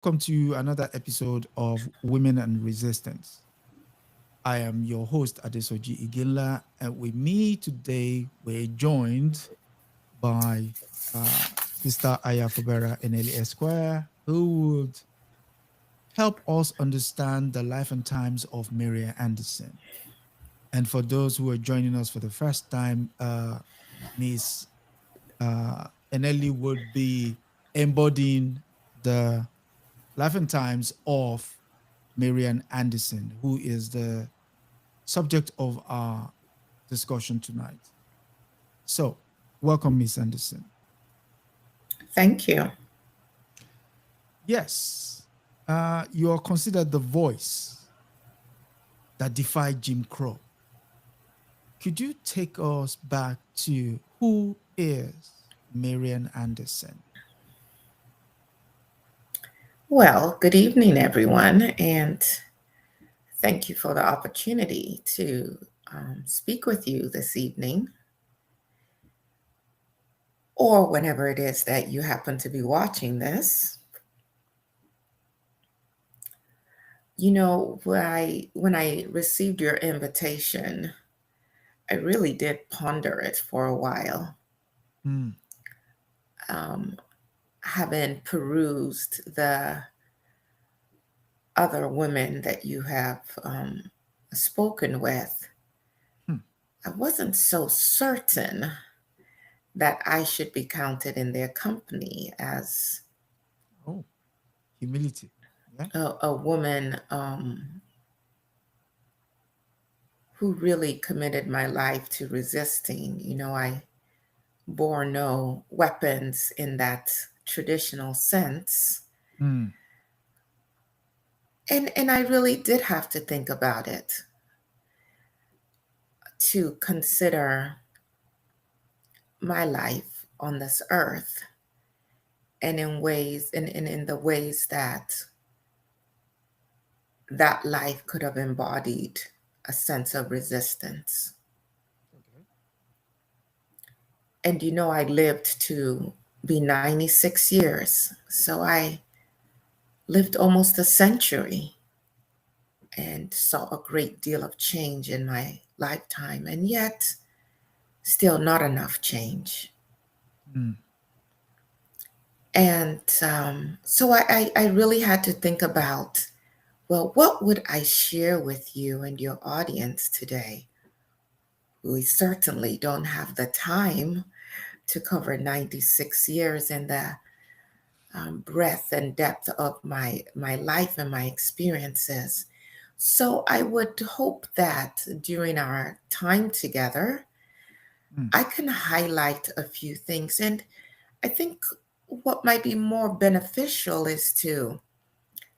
welcome to another episode of Women and Resistance. I am your host, Adesoji Iginla, and with me today, we're joined by Sister Aya Fubara Eneli Esquire, who would help us understand the life and times of Marian Anderson. And for those who are joining us for the first time, Miss Eneli would be embodying the life and times of Marian Anderson, who is the subject of our discussion tonight. So, welcome, Miss Anderson. Thank you. Yes, you are considered the voice that defied Jim Crow. Could you take us back to who is Marian Anderson? Well, good evening, everyone, and thank you for the opportunity to speak with you this evening or whenever it is that you happen to be watching this. You know, when I received your invitation, I really did ponder it for a while, Hmm. um, having perused the other women that you have spoken with. Hmm. I wasn't so certain that I should be counted in their company as Oh, humility. Yeah. a woman who really committed my life to resisting. You know, I bore no weapons in that traditional sense. Hmm. And I really did have to think about it to consider my life on this earth and in the ways that that life could have embodied a sense of resistance. Okay. And you know, I lived to be 96 years. So I lived almost a century and saw a great deal of change in my lifetime, and yet still not enough change. Hmm. And so I really had to think about, well, what would I share with you and your audience today? We certainly don't have the time to cover 96 years and the breadth and depth of my life and my experiences. So I would hope that during our time together, Hmm. I can highlight a few things. And I think what might be more beneficial is to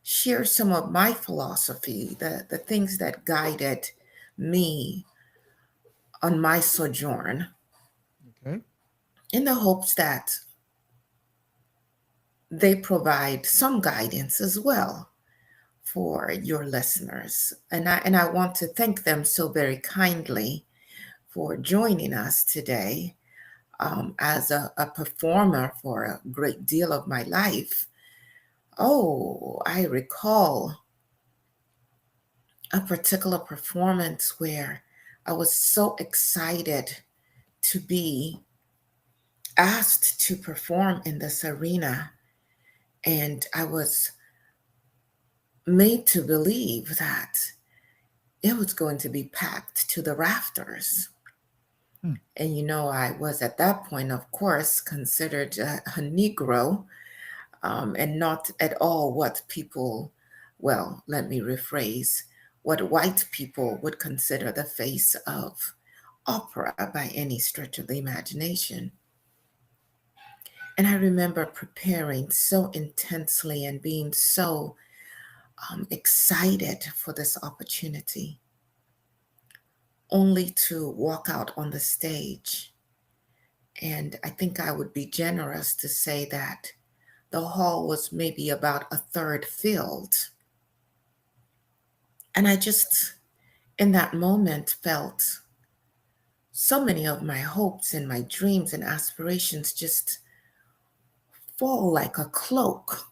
share some of my philosophy, the things that guided me on my sojourn, Okay. in the hopes that they provide some guidance as well for your listeners. And I want to thank them so very kindly for joining us today as a performer for a great deal of my life. Oh, I recall a particular performance where I was so excited to be asked to perform in this arena, and I was made to believe that it was going to be packed to the rafters. Hmm. And you know, I was at that point, of course, considered a Negro, and not at all what people, well, let me rephrase, what white people would consider the face of opera by any stretch of the imagination. And I remember preparing so intensely and being so excited for this opportunity, only to walk out on the stage. And I think I would be generous to say that the hall was maybe about a third filled. And I just, in that moment, felt so many of my hopes and my dreams and aspirations just fall like a cloak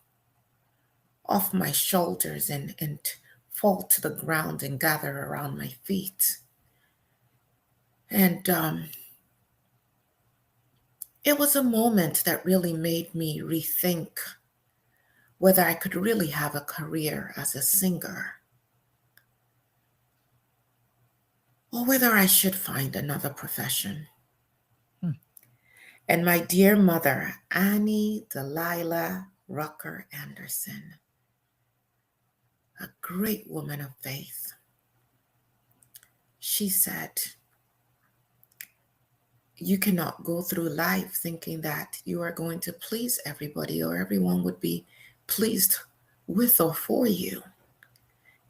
off my shoulders and fall to the ground and gather around my feet. And it was a moment that really made me rethink whether I could really have a career as a singer or whether I should find another profession. Hmm. And my dear mother, Annie Delilah Rucker Anderson, a great woman of faith, she said, you cannot go through life thinking that you are going to please everybody or everyone would be pleased with or for you.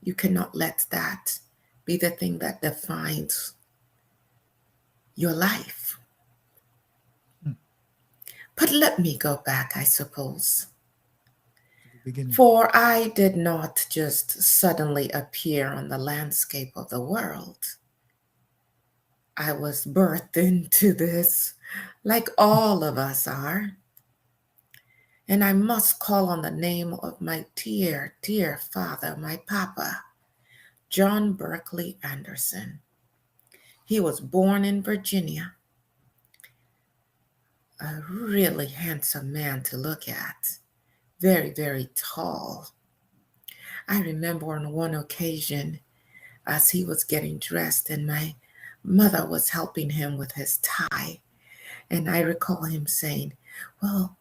You cannot let that be the thing that defines your life. Hmm. But let me go back, I suppose. To the beginning. For I did not just suddenly appear on the landscape of the world. I was birthed into this, like all of us are. And I must call on the name of my dear, dear father, my papa, John Berkeley Anderson. He was born in Virginia, a really handsome man to look at, very, very tall. I remember on one occasion as he was getting dressed and my mother was helping him with his tie. And I recall him saying, well,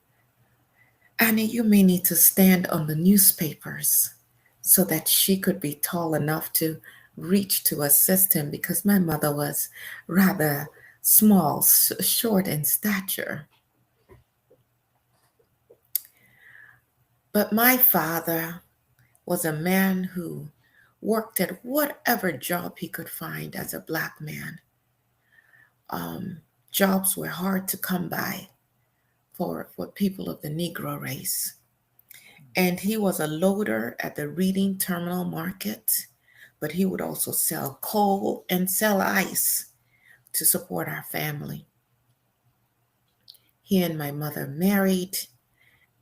Annie, you may need to stand on the newspapers so that she could be tall enough to reach to assist him because my mother was rather small, short in stature. But my father was a man who worked at whatever job he could find as a Black man. Um, Jobs were hard to come by for people of the Negro race. And he was a loader at the Reading Terminal Market, but he would also sell coal and sell ice to support our family. He and my mother married,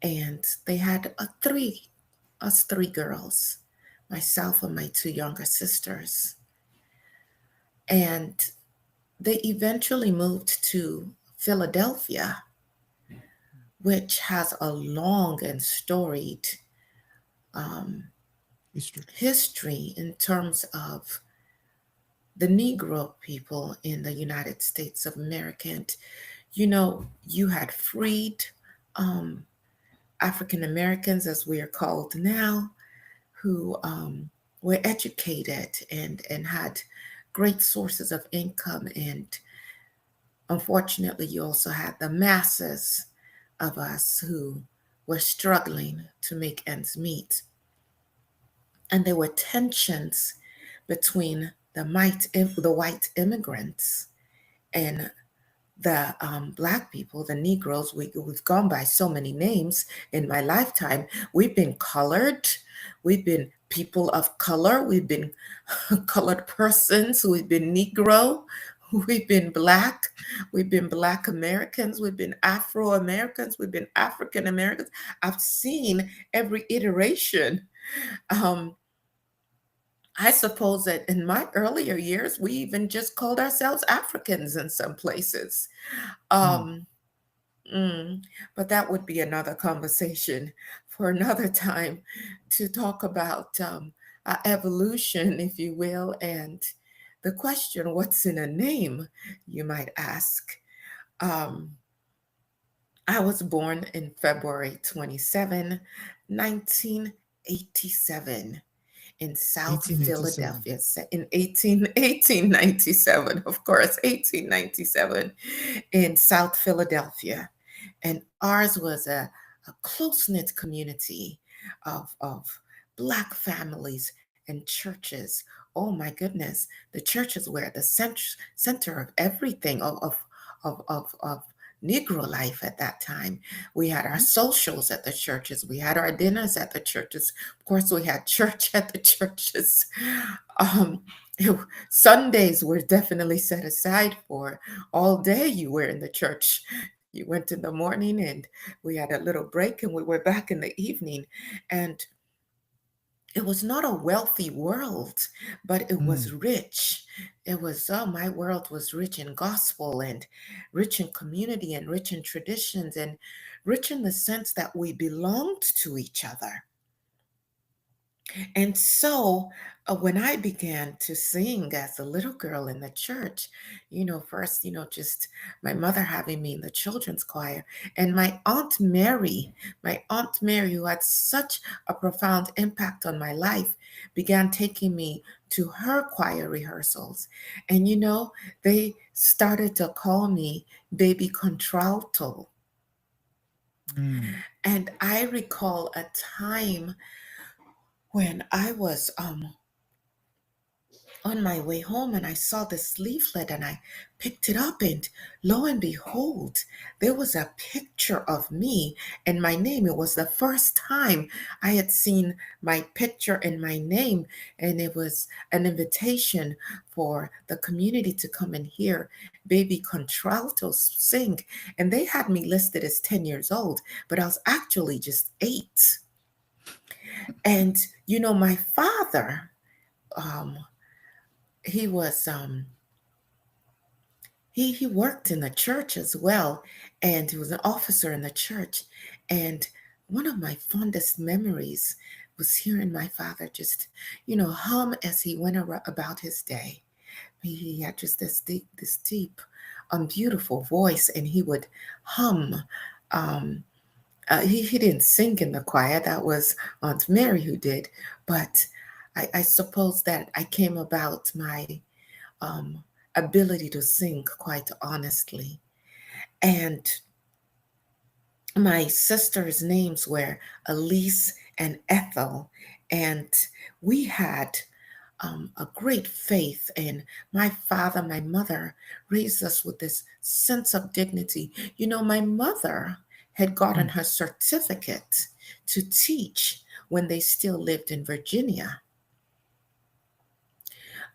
and they had us three girls, myself and my two younger sisters. And they eventually moved to Philadelphia, which has a long and storied um, History. history in terms of the Negro people in the United States of America. And, you know, you had freed um, African Americans, as we are called now, who were educated and had great sources of income. And unfortunately, you also had the masses of us who were struggling to make ends meet. And there were tensions between the white immigrants and the Black people, the Negroes. We've gone by so many names in my lifetime. We've been colored, we've been people of color, we've been colored persons, we've been Negro, we've been Black, we've been Black Americans, we've been Afro Americans, we've been African Americans. I've seen every iteration. Um, I suppose that in my earlier years, we even just called ourselves Africans in some places. Hmm. Um, mm, but that would be another conversation for another time to talk about evolution, if you will, and the question, what's in a name, you might ask. Um, I was born in February 27, 1987 in South 1887. Philadelphia in 1897, of course, 1897 in South Philadelphia. And ours was a close-knit community of Black families and churches. Oh my goodness, the churches were at the center of everything, of Negro life at that time. We had our Hmm. socials at the churches. We had our dinners at the churches. Of course, we had church at the churches. Um, it- Sundays were definitely set aside for all day you were in the church. You went in the morning and we had a little break and we were back in the evening. And It was not a wealthy world, but it was Mm. rich. It was, oh, my world was rich in gospel and rich in community and rich in traditions and rich in the sense that we belonged to each other. And so when I began to sing as a little girl in the church, first, just my mother having me in the children's choir, and my Aunt Mary, who had such a profound impact on my life, began taking me to her choir rehearsals. And, they started to call me baby contralto. Mm. And I recall a time when I was on my way home and I saw this leaflet and I picked it up, and lo and behold, there was a picture of me and my name. It was the first time I had seen my picture and my name, and it was an invitation for the community to come and hear baby contraltos sing. And they had me listed as 10 years old, but I was actually just 8. And my father, um, he was he worked in the church as well, and he was an officer in the church. And one of my fondest memories was hearing my father just hum as he went about his day. He had just this deep beautiful voice, and he would hum. Um, uh, he, he didn't sing in the choir. That was Aunt Mary who did. But I suppose that I came about my um, ability to sing quite honestly. And my sisters' names were Elise and Ethel. And we had a great faith. And my father, my mother raised us with this sense of dignity. My mother had gotten Mm. her certificate to teach when they still lived in Virginia.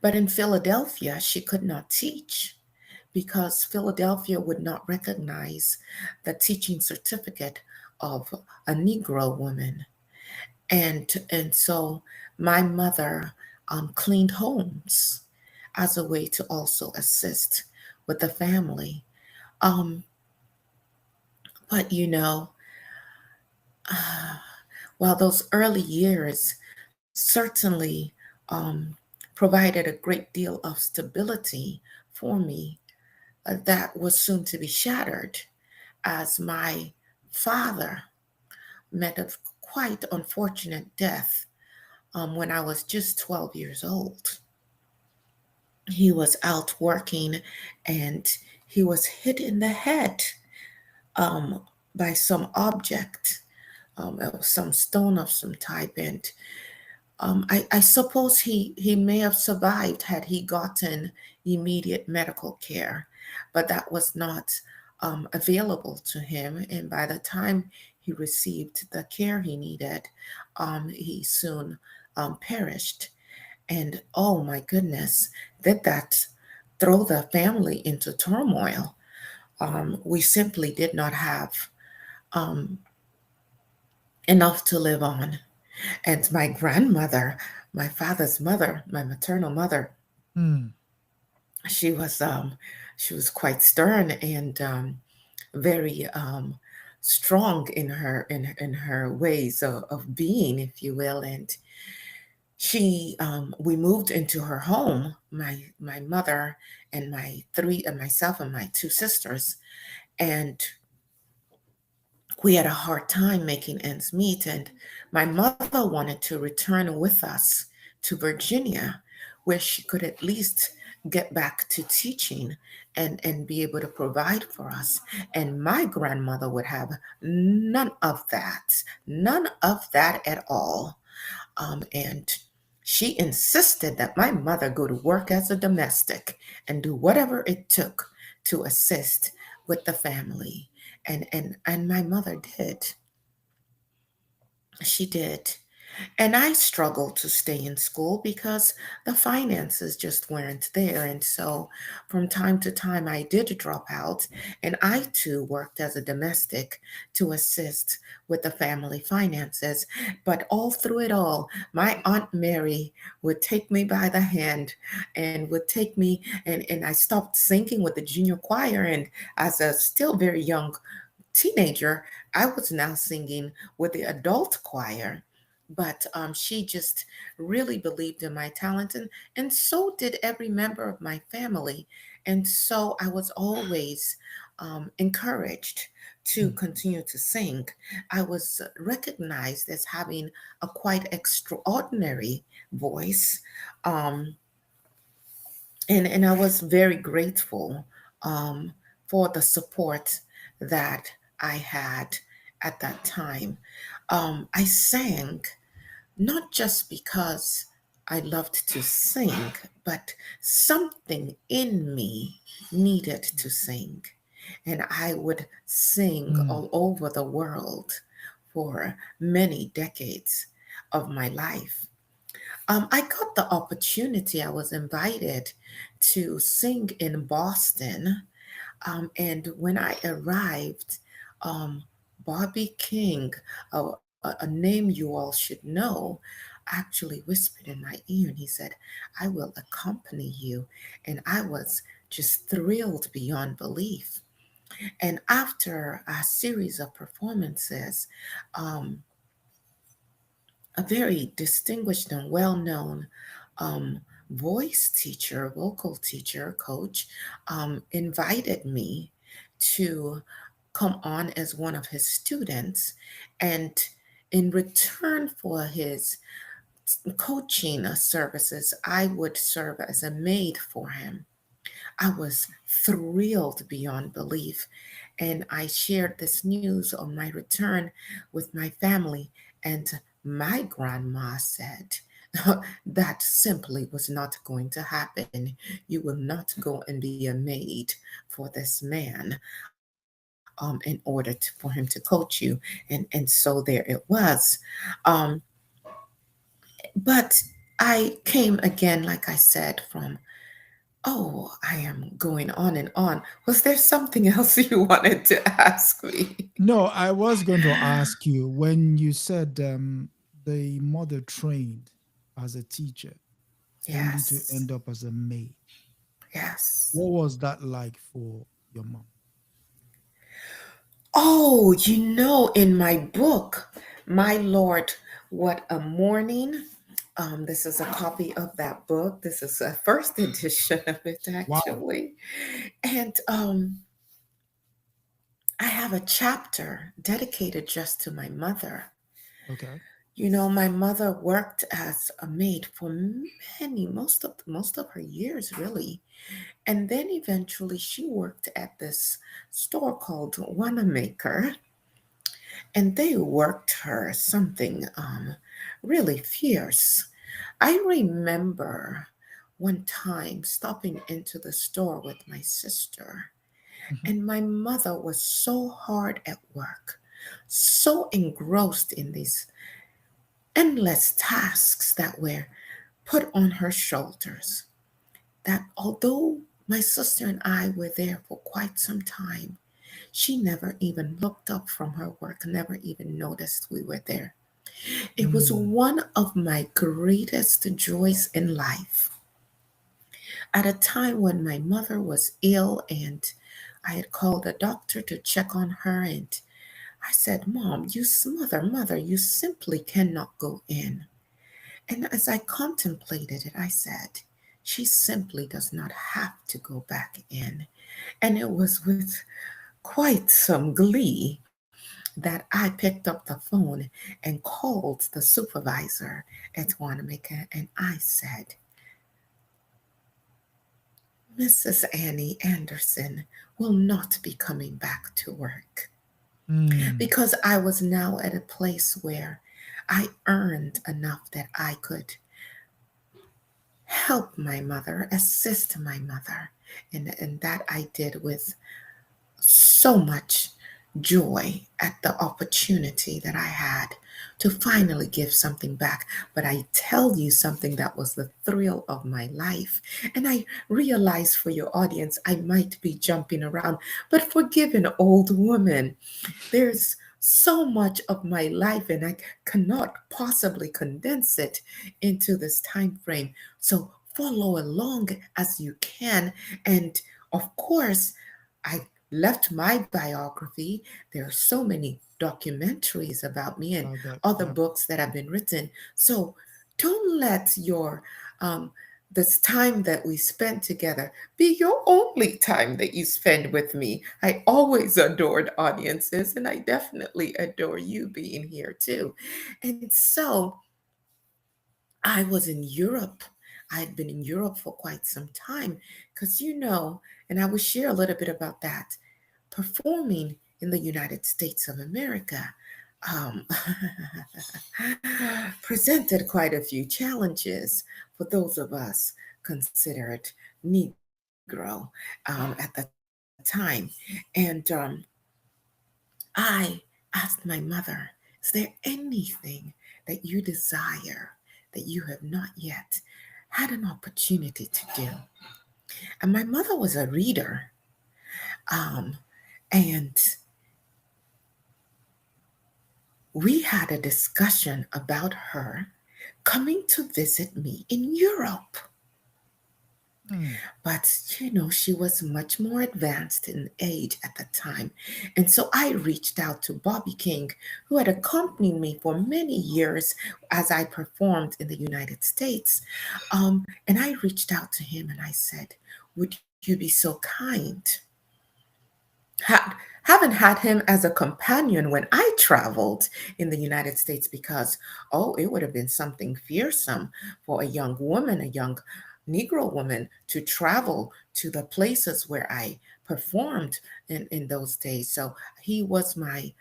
But in Philadelphia, she could not teach because Philadelphia would not recognize the teaching certificate of a Negro woman. And so my mother cleaned homes as a way to also assist with the family. Um, but while those early years certainly um, provided a great deal of stability for me, that was soon to be shattered as my father met a quite unfortunate death when I was just 12 years old. He was out working and he was hit in the head um, by some object, some stone of some type. And I suppose he may have survived had he gotten immediate medical care, but that was not available to him. And by the time he received the care he needed, he soon perished. And oh my goodness, did that throw the family into turmoil? We simply did not have um, enough to live on. And my grandmother, my father's mother, my maternal mother, Mm. she was she was quite stern and very strong in her ways of being, if you will. And she we moved into her home, my mother and myself and my two sisters, and we had a hard time making ends meet. And my mother wanted to return with us to Virginia, where she could at least get back to teaching and be able to provide for us. And my grandmother would have none of that at all. And she insisted that my mother go to work as a domestic and do whatever it took to assist with the family. And my mother did. She did. And I struggled to stay in school because the finances just weren't there. And so from time to time, I did drop out. And I too worked as a domestic to assist with the family finances. But all through it all, my Aunt Mary would take me by the hand and would take me, and I stopped singing with the junior choir. And as a still very young teenager, I was now singing with the adult choir. But she just really believed in my talent, and so did every member of my family. And so I was always encouraged to Mm, continue to sing. I was recognized as having a quite extraordinary voice. Um, and I was very grateful um, for the support that I had at that time. I sang not just because I loved to sing, but something in me needed to sing. And I would sing mm, all over the world for many decades of my life. I got the opportunity, I was invited to sing in Boston. And when I arrived, um, Bobby King, a name you all should know, actually whispered in my ear and he said, "I will accompany you." And I was just thrilled beyond belief. And after a series of performances, um, a very distinguished and well known um, voice teacher, vocal teacher, coach, invited me to come on as one of his students. And in return for his coaching services, I would serve as a maid for him. I was thrilled beyond belief. And I shared this news on my return with my family. And my grandma said, that simply was not going to happen. You will not go and be a maid for this man in order for him to coach you. And so there it was. Um, but I came again, like I said, from, oh, I am going on and on. Was there something else you wanted to ask me? No, I was going to ask you when you said the mother trained as a teacher only to Yes, end up as a maid. yes. What was that like for your mom? Oh, in my book, My Lord, What a Morning. This is a copy of that book. This is a first edition of it, Wow. actually. And I have a chapter dedicated just to my mother. Okay. My mother worked as a maid for most of her years, really. And then eventually she worked at this store called Wanamaker, and they worked her something really fierce. I remember one time stopping into the store with my sister, Mhm. and my mother was so hard at work, so engrossed in these endless tasks that were put on her shoulders, that although my sister and I were there for quite some time, she never even looked up from her work, never even noticed we were there. It was Mm, one of my greatest joys in life. At a time when my mother was ill and I had called a doctor to check on her, and I said, "Mom, mother, you simply cannot go in." And as I contemplated it, I said, "She simply does not have to go back in." And it was with quite some glee that I picked up the phone and called the supervisor at Wanamaker, and I said, "Mrs. Annie Anderson will not be coming back to work." mm, Because I was now at a place where I earned enough that I could help my mother, assist my mother. And that I did with so much joy at the opportunity that I had to finally give something back. But I tell you something that was the thrill of my life. And I realize for your audience, I might be jumping around, but forgive an old woman. There's so much of my life, and I cannot possibly condense it into this time frame. So follow along as you can. And of course, I left my biography. There are so many documentaries about me and About that. other Yeah. books that have been written. So don't let your this time that we spent together be your only time that you spend with me. I always adored audiences, and I definitely adore you being here too. And so I was in Europe. I had been in Europe for quite some time because, and I will share a little bit about that. Performing in the United States of America um, presented quite a few challenges for those of us considered Negro at the time. And I asked my mother, is there anything that you desire that you have not yet had an opportunity to do? And my mother was a reader. Um, and we had a discussion about her coming to visit me in Europe. Hmm. But, she was much more advanced in age at the time. And so I reached out to Bobby King, who had accompanied me for many years as I performed in the United States. And I reached out to him and I said, would you be so kind? Haven't had him as a companion when I traveled in the United States because, oh, it would have been something fearsome for a young woman, a young Negro woman, to travel to the places where I performed in those days. So he was my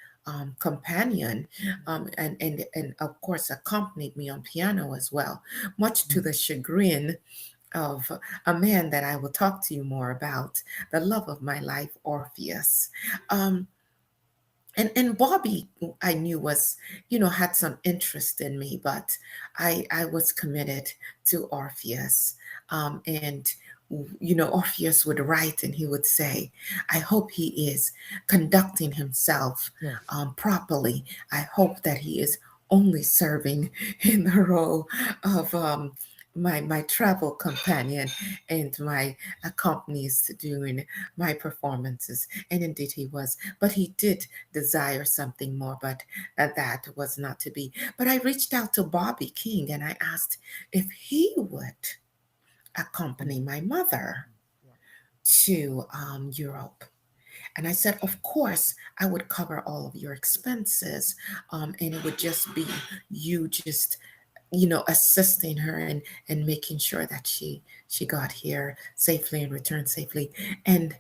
companion, and of course accompanied me on piano as well, much to Hmm. the chagrin of a man that I will talk to you more about, the love of my life, Orpheus. Um, and Bobby, I knew was, had some interest in me, but I was committed to Orpheus. And Orpheus would write and he would say, I hope he is conducting himself Yes. properly. I hope that he is only serving in the role of my travel companion and my accompanist doing my performances. And indeed he was. But he did desire something more, but that was not to be. But I reached out to Bobby King and I asked if he would Hmm. accompany my mother Yeah. to Europe. And I said, of course, I would cover all of your expenses. And it would just be you just assisting her and making sure that she got here safely and returned safely. And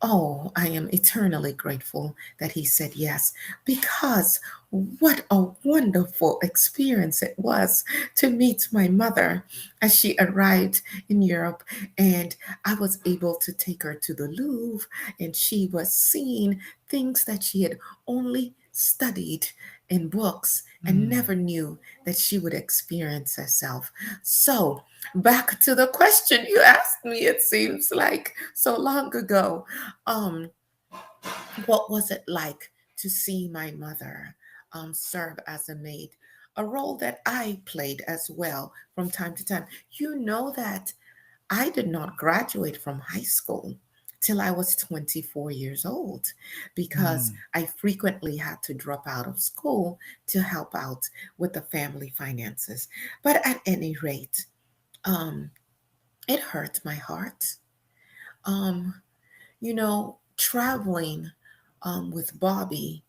oh, I am eternally grateful that he said yes, because what a wonderful experience it was to meet my mother as she arrived in Europe. And I was able to take her to the Louvre, and she was seeing things that she had only studied in books and Hmm. never knew that she would experience herself. So, back to the question you asked me, it seems like so long ago. Um, what was it like to see my mother serve as a maid? A role that I played as well from time to time. You know that I did not graduate from high school till I was 24 years old because Hmm. I frequently had to drop out of school to help out with the family finances. But at any rate, um, it hurt my heart. Um, traveling with Bobby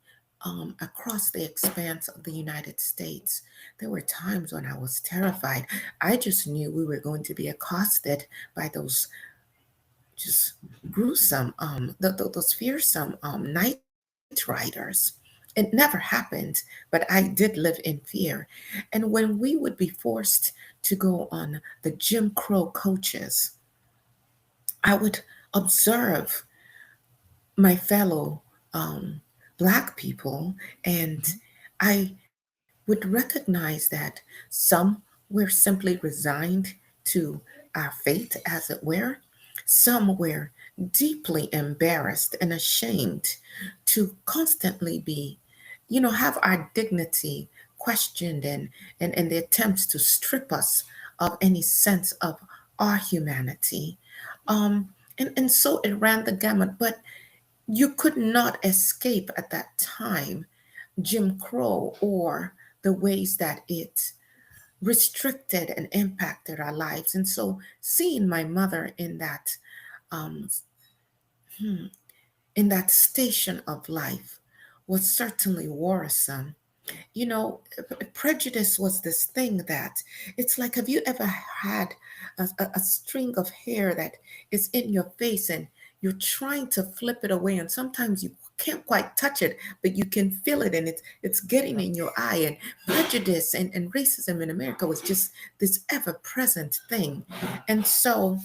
across the expanse of the United States, there were times when I was terrified. I just knew we were going to be accosted by those just gruesome, those fearsome night riders. It never happened, but I did live in fear. And when we would be forced to go on the Jim Crow coaches, I would observe my fellow Black people, and Hmm. I would recognize that some were simply resigned to our fate, as it were. Some were deeply embarrassed and ashamed to constantly be, have our dignity questioned, and the attempts to strip us of any sense of our humanity. Um, and so it ran the gamut, but you could not escape at that time Jim Crow or the ways that it restricted and impacted our lives. And so seeing my mother um, hmm, in that station of life was certainly worrisome. Prejudice was this thing that it's like, have you ever had a string of hair that is in your face and you're trying to flip it away, and sometimes you can't quite touch it, but you can feel it, and it's getting Yeah. in your eye. And prejudice and racism in America was just this ever present thing. And so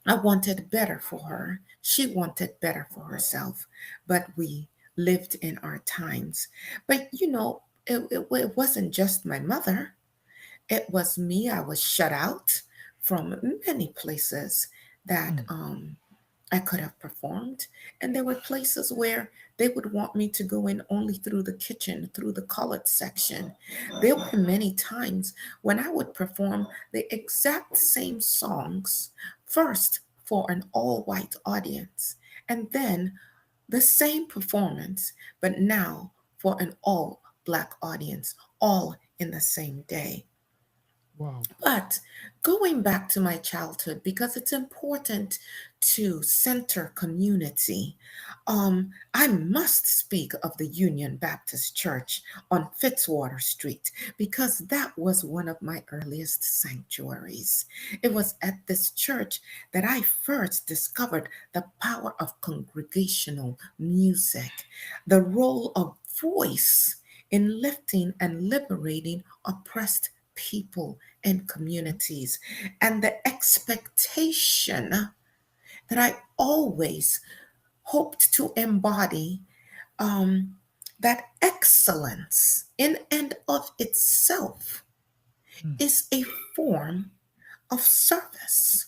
I wanted better for her. She wanted better for herself, but we lived in our times. But it wasn't just my mother, it was me. I was shut out from many places that Mm. I could have performed. And there were places where they would want me to go in only through the kitchen, through the colored section. There were many times when I would perform the exact same songs first for an all white audience, and then the same performance, but now for an all black audience, all in the same day. Wow. But going back to my childhood, because it's important to center community, I must speak of the Union Baptist Church on Fitzwater Street, because that was one of my earliest sanctuaries. It was at this church that I first discovered the power of congregational music, the role of voice in lifting and liberating oppressed people and communities, and the expectation that I always hoped to embody, um, that excellence in and of itself Mm. is a form of service.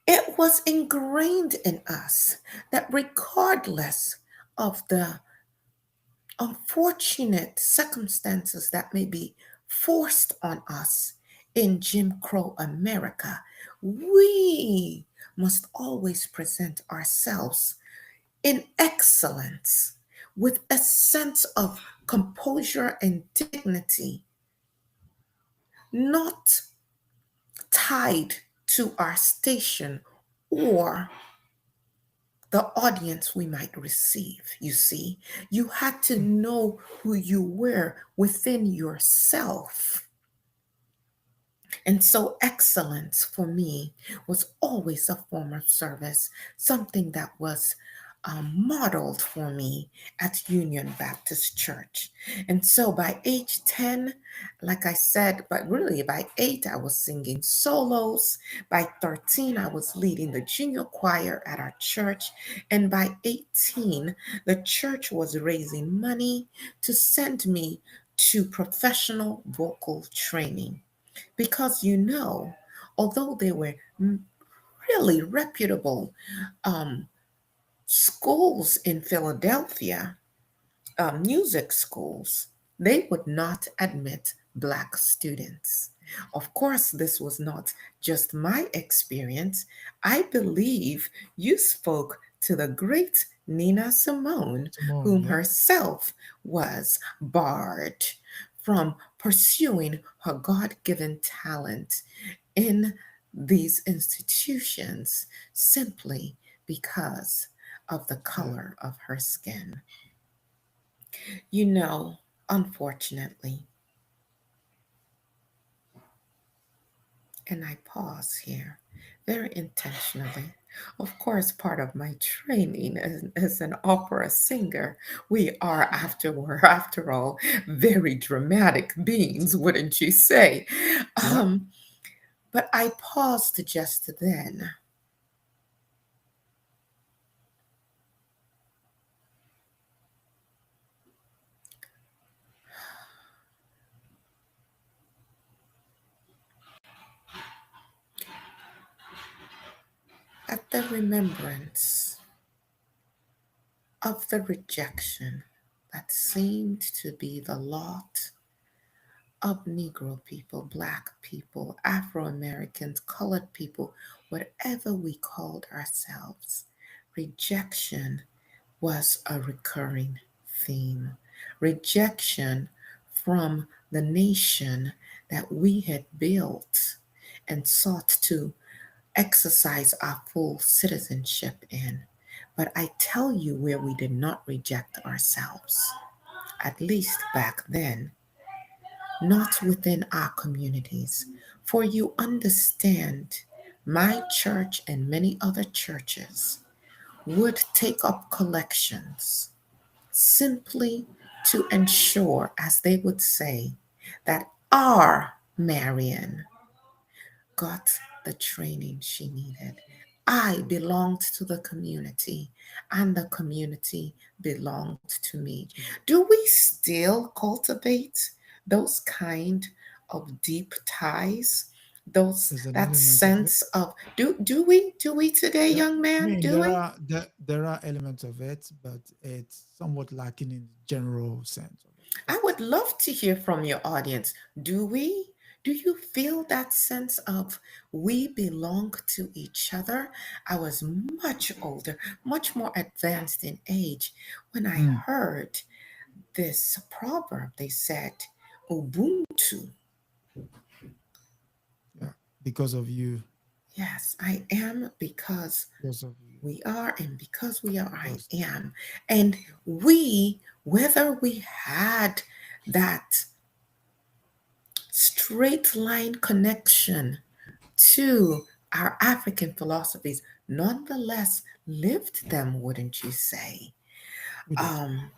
It was ingrained in us that regardless of the unfortunate circumstances that may be forced on us in Jim Crow America, we must always present ourselves in excellence with a sense of composure and dignity, not tied to our station or the audience we might receive. You see, you had to Mm. know who you were within yourself. And so, excellence for me was always a form of service, something that was modeled for me at Union Baptist Church. And so, by age 10, like I said, but really by 8, I was singing solos. By 13, I was leading the junior choir at our church. And by 18, the church was raising money to send me to professional vocal training, because although they were really reputable um, schools in Philadelphia, music schools, they would not admit Black students. Of course, this was not just my experience. I believe you spoke to the great Nina Simone, Simone. whom Yep. herself was barred from pursuing her God given talent in these institutions simply because of the Yeah. color of her skin. You know, unfortunately, and I pause here very intentionally. Of course, part of my training as an opera singer, we are after all, very dramatic beings, wouldn't you say? Yep. Um, but I paused just then, the remembrance of the rejection that seemed to be the lot of Negro people, Black people, Afro Americans, colored people, whatever we called ourselves. Rejection was a recurring theme. Rejection from the nation that we had built and sought to exercise our full citizenship in. But I tell you where we did not reject ourselves, at least back then, not within our communities. For you understand, my church and many other churches would take up collections simply to ensure, as they would say, that our Marian got the training she needed. I belonged to the community, and the community belonged to me. Do we still cultivate those kind of deep ties? Those There's an that element of it. sense of do we today, Yeah, young I man? mean, Do we? there are elements of it, but it's somewhat lacking in the general sense of it. I would love to hear from your audience. Do we? Do you feel that sense of we belong to each other? I was much older, much more advanced in age when I Mm, heard this proverb. They said, Ubuntu. yeah, because of you, Yes, I am because because of you, we are, and because we are, I because am. And we, whether we had that straight line connection to our African philosophies, nonetheless lived them, wouldn't you say? we did. Um,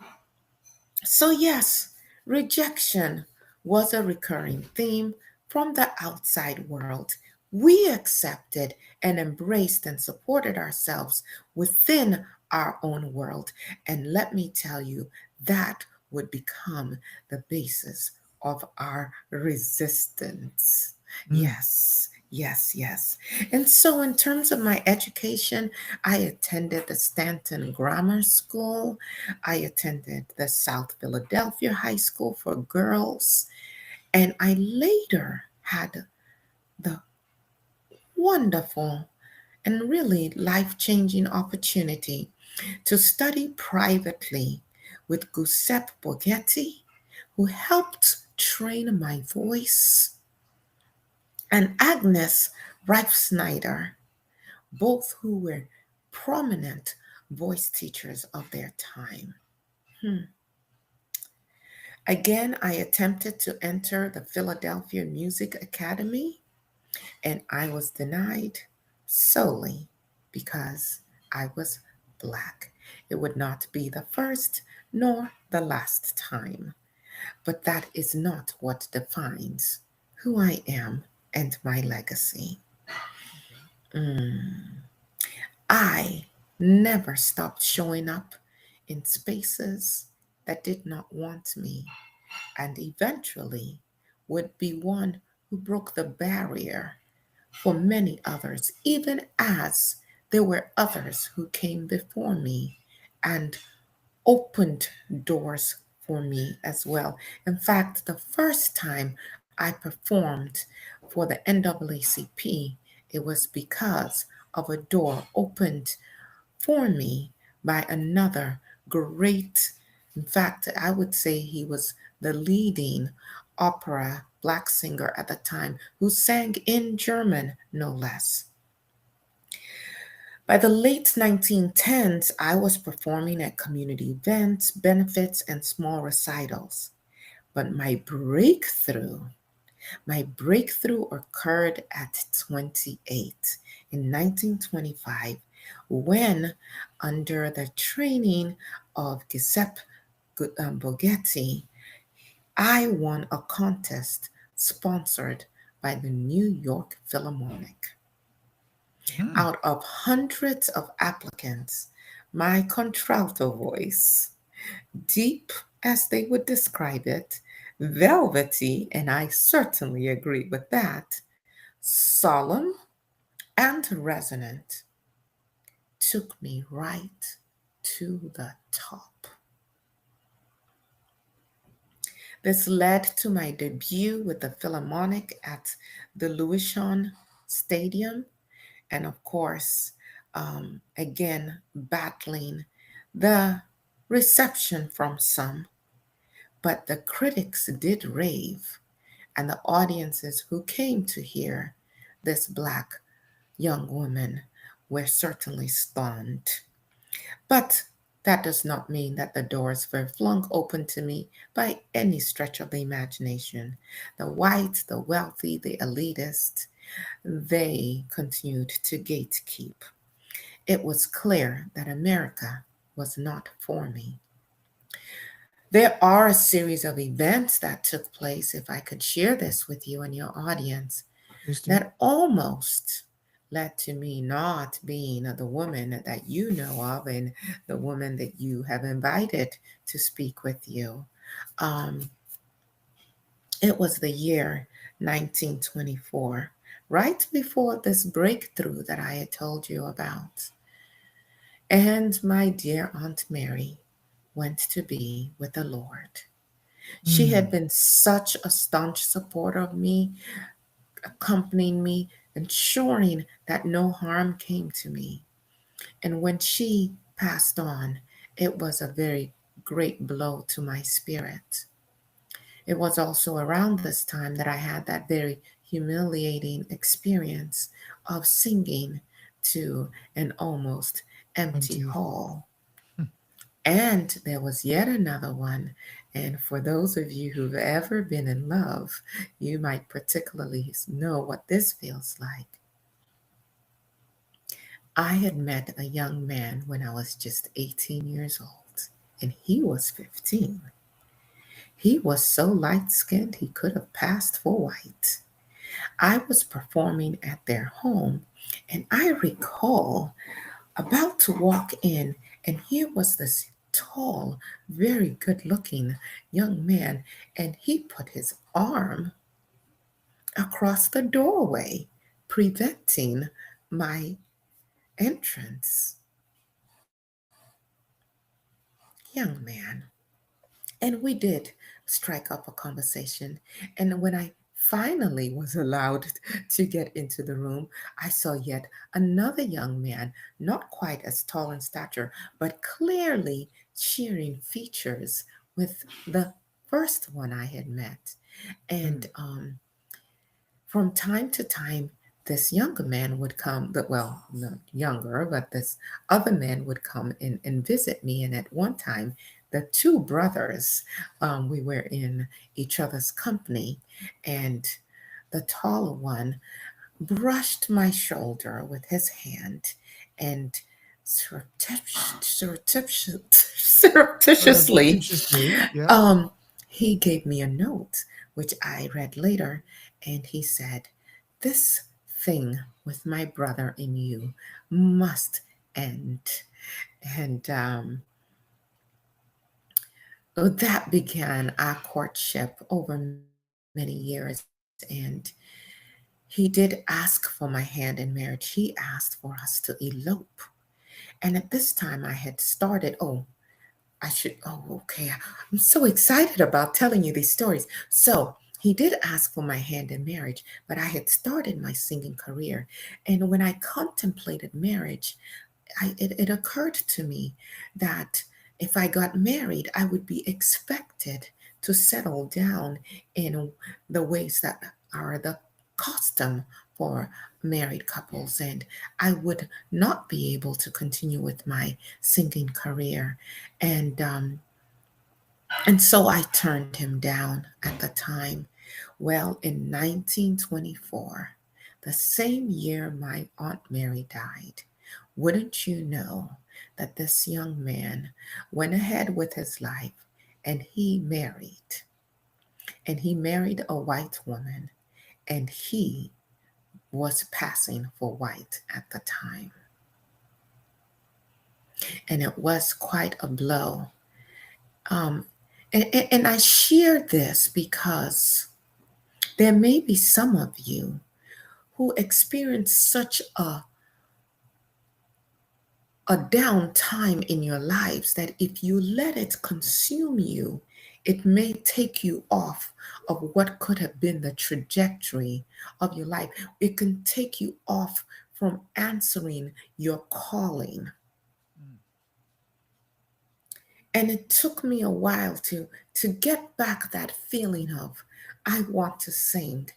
so, yes, rejection was a recurring theme from the outside world. We accepted and embraced and supported ourselves within our own world. And let me tell you, that would become the basis of our resistance. Mm, Yes, yes, yes. And so, in terms of my education, I attended the Stanton Grammar School. I attended the South Philadelphia High School for girls, and I later had the wonderful and really life changing opportunity to study privately with Giuseppe Borghetti, who helped train my voice, and Agnes Reif Snyder, both who were prominent voice teachers of their time. Hmm. Again, I attempted to enter the Philadelphia Music Academy and I was denied solely because I was Black. It would not be the first nor the last time, but that is not what defines who I am and my legacy. okay. Mm. I never stopped showing up in spaces that did not want me, and eventually would be one who broke the barrier for many others, even as there were others who came before me and opened doors for me as well. In fact, the first time I performed for the NAACP, it was because of a door opened for me by another great, in fact, I would say he was the leading opera black singer at the time who sang in German, no less. By the late 1910s, I was performing at community events, benefits, and small recitals. But my breakthrough occurred at 28 in 1925 when, under the training of Giuseppe Borghetti, I won a contest sponsored by the New York Philharmonic. Mm, Out of hundreds of applicants, my contralto voice, deep as they would describe it, velvety, and I certainly agree with that, solemn and resonant, took me right to the top. This led to my debut with the Philharmonic at the Louis Stadium, and of course, again, battling the reception from some, but the critics did rave, and the audiences who came to hear this Black young woman were certainly stunned. But that does not mean that the doors were flung open to me by any stretch of the imagination. The white, the wealthy, the elitist, they continued to gatekeep. It was clear that America was not for me. There are a series of events that took place, if I could share this with you and your audience, Please do. that almost led to me not being the woman that you know of and the woman that you have invited to speak with you. Um, it was the year 1924, right before this breakthrough that I had told you about. And my dear Aunt Mary went to be with the Lord. She Mm. had been such a staunch supporter of me, accompanying me, ensuring that no harm came to me. And when she passed on, it was a very great blow to my spirit. It was also around this time that I had that very humiliating experience of singing to an almost empty Empty. hall. And there was yet another one. And for those of you who've ever been in love, you might particularly know what this feels like. I had met a young man when I was just 18 years old, and he was 15. He was so light skinned he could have passed for white. I was performing at their home, and I recall about to walk in, and here was this tall, very good looking young man, and he put his arm across the doorway, preventing my entrance. Young man. And we did strike up a conversation. And when I finally was allowed to get into the room, I saw yet another young man, not quite as tall in stature, but clearly sharing features with the first one I had met. And Mm. from time to time, this younger man would come, but well, not younger, but this other man would come and visit me. And at one time, the two brothers, we were in each other's company, and the taller one brushed my shoulder with his hand and surreptitiously, Surreptitiously. Yeah. um, he gave me a note, which I read later, and he said, "This thing with my brother and you must end." And that began our courtship over many years. And he did ask for my hand in marriage. He asked for us to elope. And at this time, I had started. Oh, I should. Oh, okay. I'm so excited about telling you these stories. So he did ask for my hand in marriage, but I had started my singing career. And when I contemplated marriage, it occurred to me that if I got married, I would be expected to settle down in the ways that are the custom for married couples, and I would not be able to continue with my singing career. And um, and so I turned him down at the time. Well, in 1924, the same year my Aunt Mary died, wouldn't you know that this young man went ahead with his life and he married a white woman, and he was passing for white at the time. And it was quite a blow. Um, and I share this because there may be some of you who experience such a a downtime in your lives that if you let it consume you, it may take you off of what could have been the trajectory of your life. It can take you off from answering your calling. mm, And it took me a while to get back that feeling of I want to sing.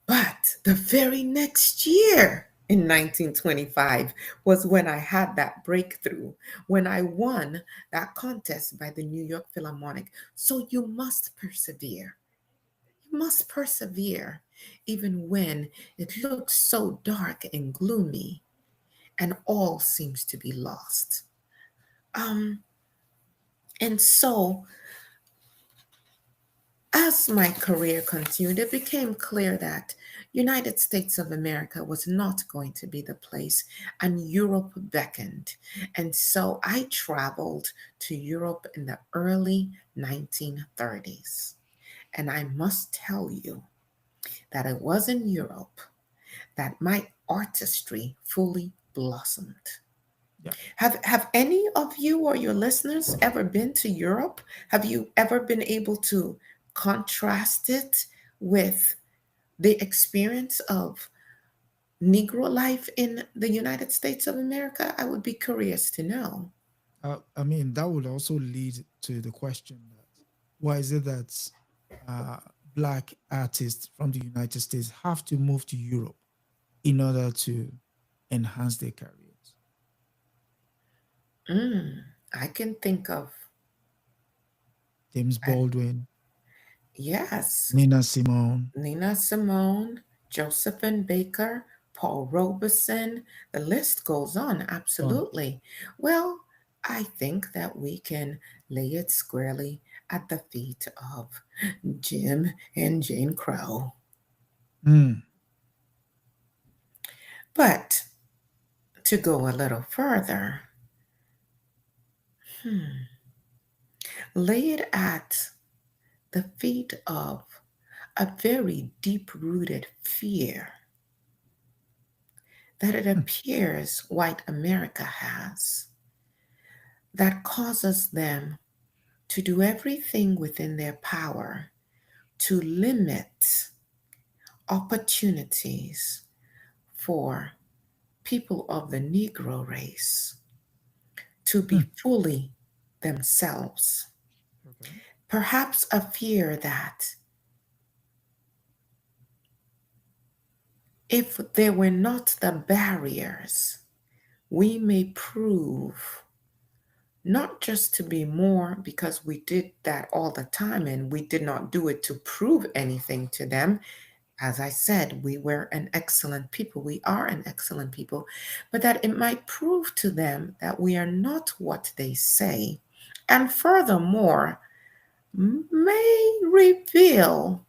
But the very next year in 1925 was when I had that breakthrough, when I won that contest by the New York Philharmonic. So you must persevere. You must persevere even when it looks so dark and gloomy and all seems to be lost. Um, and so as my career continued, it became clear that United States of America was not going to be the place, and Europe beckoned. And so I traveled to Europe in the early 1930s. And I must tell you that it was in Europe that my artistry fully blossomed. yeah. Have any of you or your listeners ever been to Europe? Have you ever been able to contrast it with the experience of Negro life in the United States of America? I would be curious to know. I mean, that would also lead to the question that why is it that uh, Black artists from the United States have to move to Europe in order to enhance their careers? Mm, I can think of, James uh, Baldwin, yes, Nina Simone. Nina Simone, Josephine Baker, Paul Robeson, the list goes on, On. absolutely. Well, I think that we can lay it squarely at the feet of Jim and Jane Crow. Mm, But to go a little further, hmm, lay it at the feet of a very deep rooted fear that it mm, appears white America has that causes them to do everything within their power to limit opportunities for people of the Negro race to be mm. fully themselves. Okay. Perhaps a fear that if there were not the barriers, we may prove not just to be more because we did that all the time and we did not do it to prove anything to them. As I said, we were an excellent people. We are an excellent people, but that it might prove to them that we are not what they say. And furthermore, may reveal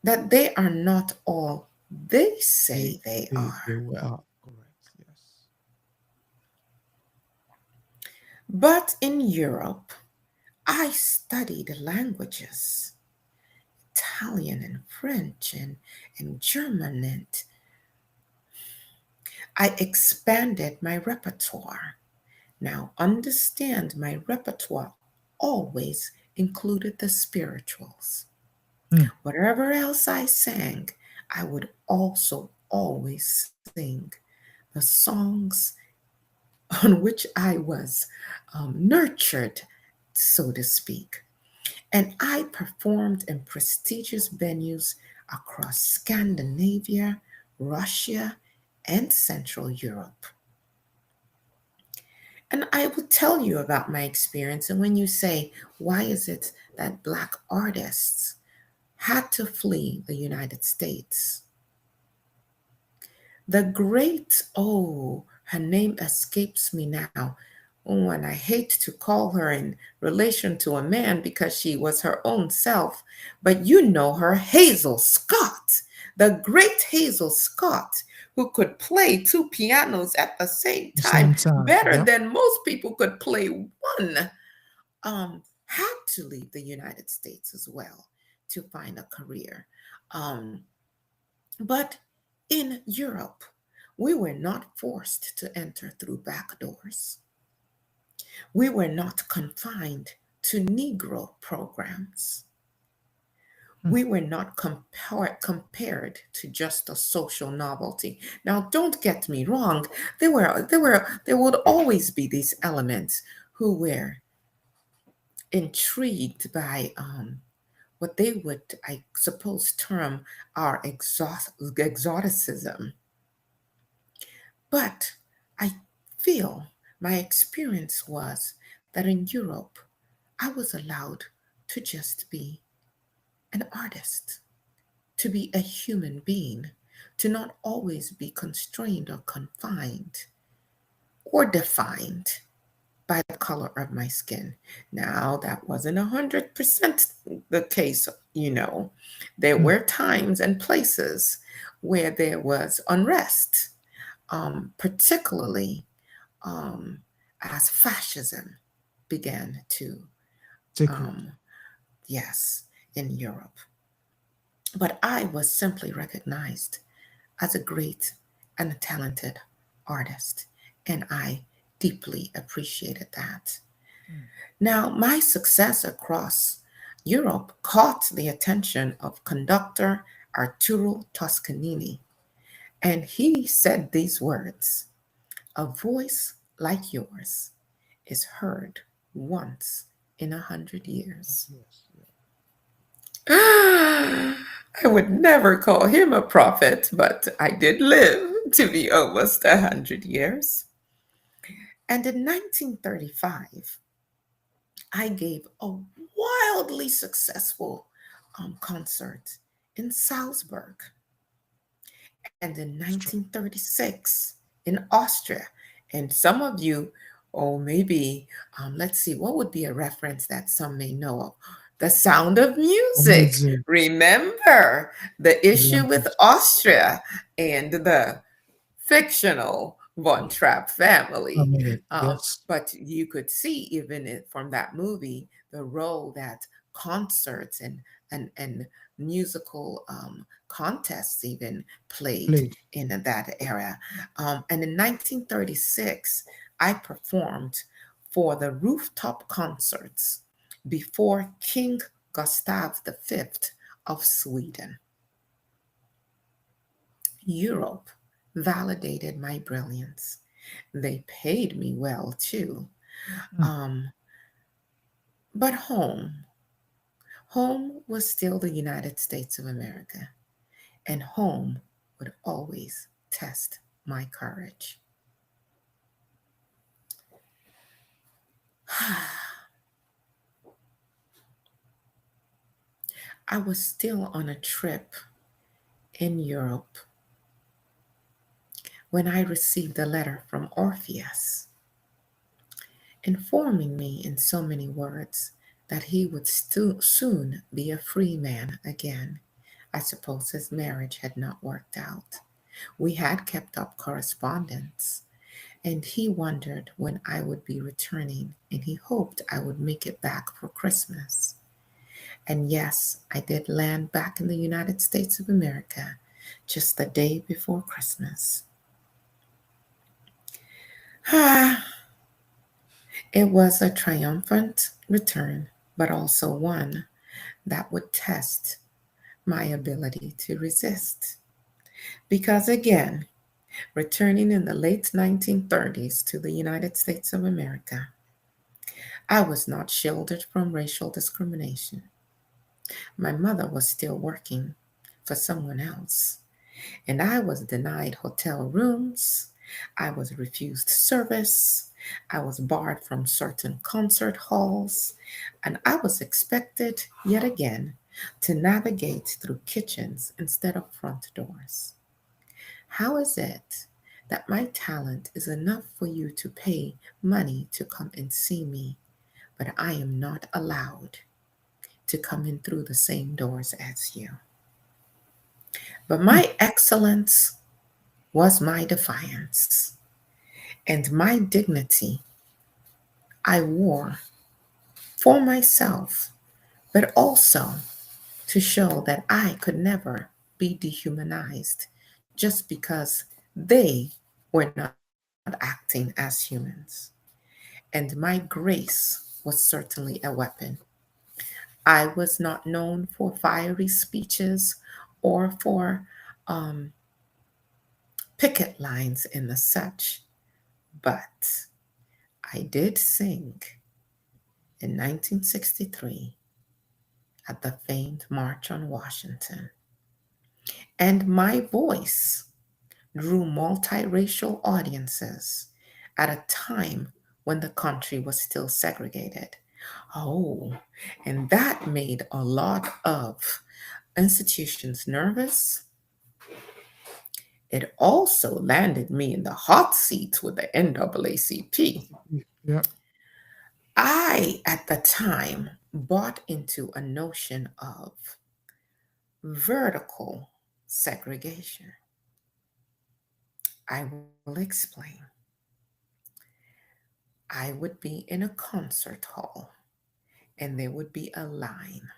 that they are not all they say they They are. were correct. Yes. But in Europe, I studied languages, Italian and French and German, and I expanded my repertoire. Now, understand my repertoire always included the spirituals. Mm, Whatever else I sang, I would also always sing the songs on which I was nurtured, so to speak. And I performed in prestigious venues across Scandinavia, Russia, and Central Europe. And I will tell you about my experience. And when you say, why is it that Black artists had to flee the United States? The great, oh, her name escapes me now. Oh, and I hate to call her in relation to a man because she was her own self, but you know her, Hazel Scott, the great Hazel Scott, who could play two pianos at the same the time same time. better Yeah. than most people could play one. Had to leave the United States as well to find a career. Um, but in Europe, We were not forced to enter through back doors. We were not confined to Negro programs. mm, We were not compared to just a social novelty. Now, don't get me wrong. There would always be these elements who were intrigued by what they would, I suppose, term our exoticism. But I feel my experience was that in Europe, I was allowed to just be an artist, to be a human being, to not always be constrained or confined or defined by the color of my skin. Now, that wasn't 100% the case, you know. There mm. were times and places where there was unrest, particularly um, as fascism began to, Take root. um, yes, in Europe. But I was simply recognized as a great and a talented artist, and I deeply appreciated that. Mm. Now, my success across Europe caught the attention of conductor Arturo Toscanini, and he said these words: "A voice like yours is heard once in 100 years." Yes. Yeah. I would never call him a prophet, but I did live to be almost 100 years. And in 1935, I gave a wildly successful concert in Salzburg. And in It's true. 1936 in Austria. And some of you, oh, maybe, let's see, what would be a reference that some may know of? The Sound of Music. Amazing. Remember the issue with Relentless. Austria and the fictional Von Trapp family. Family. Yes. But you could see even from that movie the role that concerts and musical contests even played Played. in that era. And in 1936, I performed for the rooftop concerts before King Gustav V of Sweden. Europe validated my brilliance. They paid me well too. Mm. Um, but home was still the United States of America, and home would always test my courage. I was still on a trip in Europe when I received a letter from Orpheus informing me in so many words that he would soon be a free man again. I suppose his marriage had not worked out. We had kept up correspondence, and he wondered when I would be returning, and he hoped I would make it back for Christmas. And yes, I did land back in the United States of America just the day before Christmas. It was a triumphant return, but also one that would test my ability to resist. Because again, returning in the late 1930s to the United States of America, I was not shielded from racial discrimination. My mother was still working for someone else, and I was denied hotel rooms. I was refused service. I was barred from certain concert halls, and I was expected yet again to navigate through kitchens instead of front doors. How is it that my talent is enough for you to pay money to come and see me, but I am not allowed to come in through the same doors as you? But Mm. my excellence was my defiance, and my dignity I wore for myself, but also to show that I could never be dehumanized just because They were not acting as humans. And my grace was certainly a weapon. I was not known for fiery speeches or for um, picket lines and the such, but I did sing in 1963 at the famed March on Washington. And my voice drew multiracial audiences at a time when the country was still segregated. Oh, and that made a lot of institutions nervous. It also landed me in the hot seat with the NAACP. Yeah. I, at the time, bought into a notion of vertical segregation. I will explain. I would be in a concert hall and there would be a line.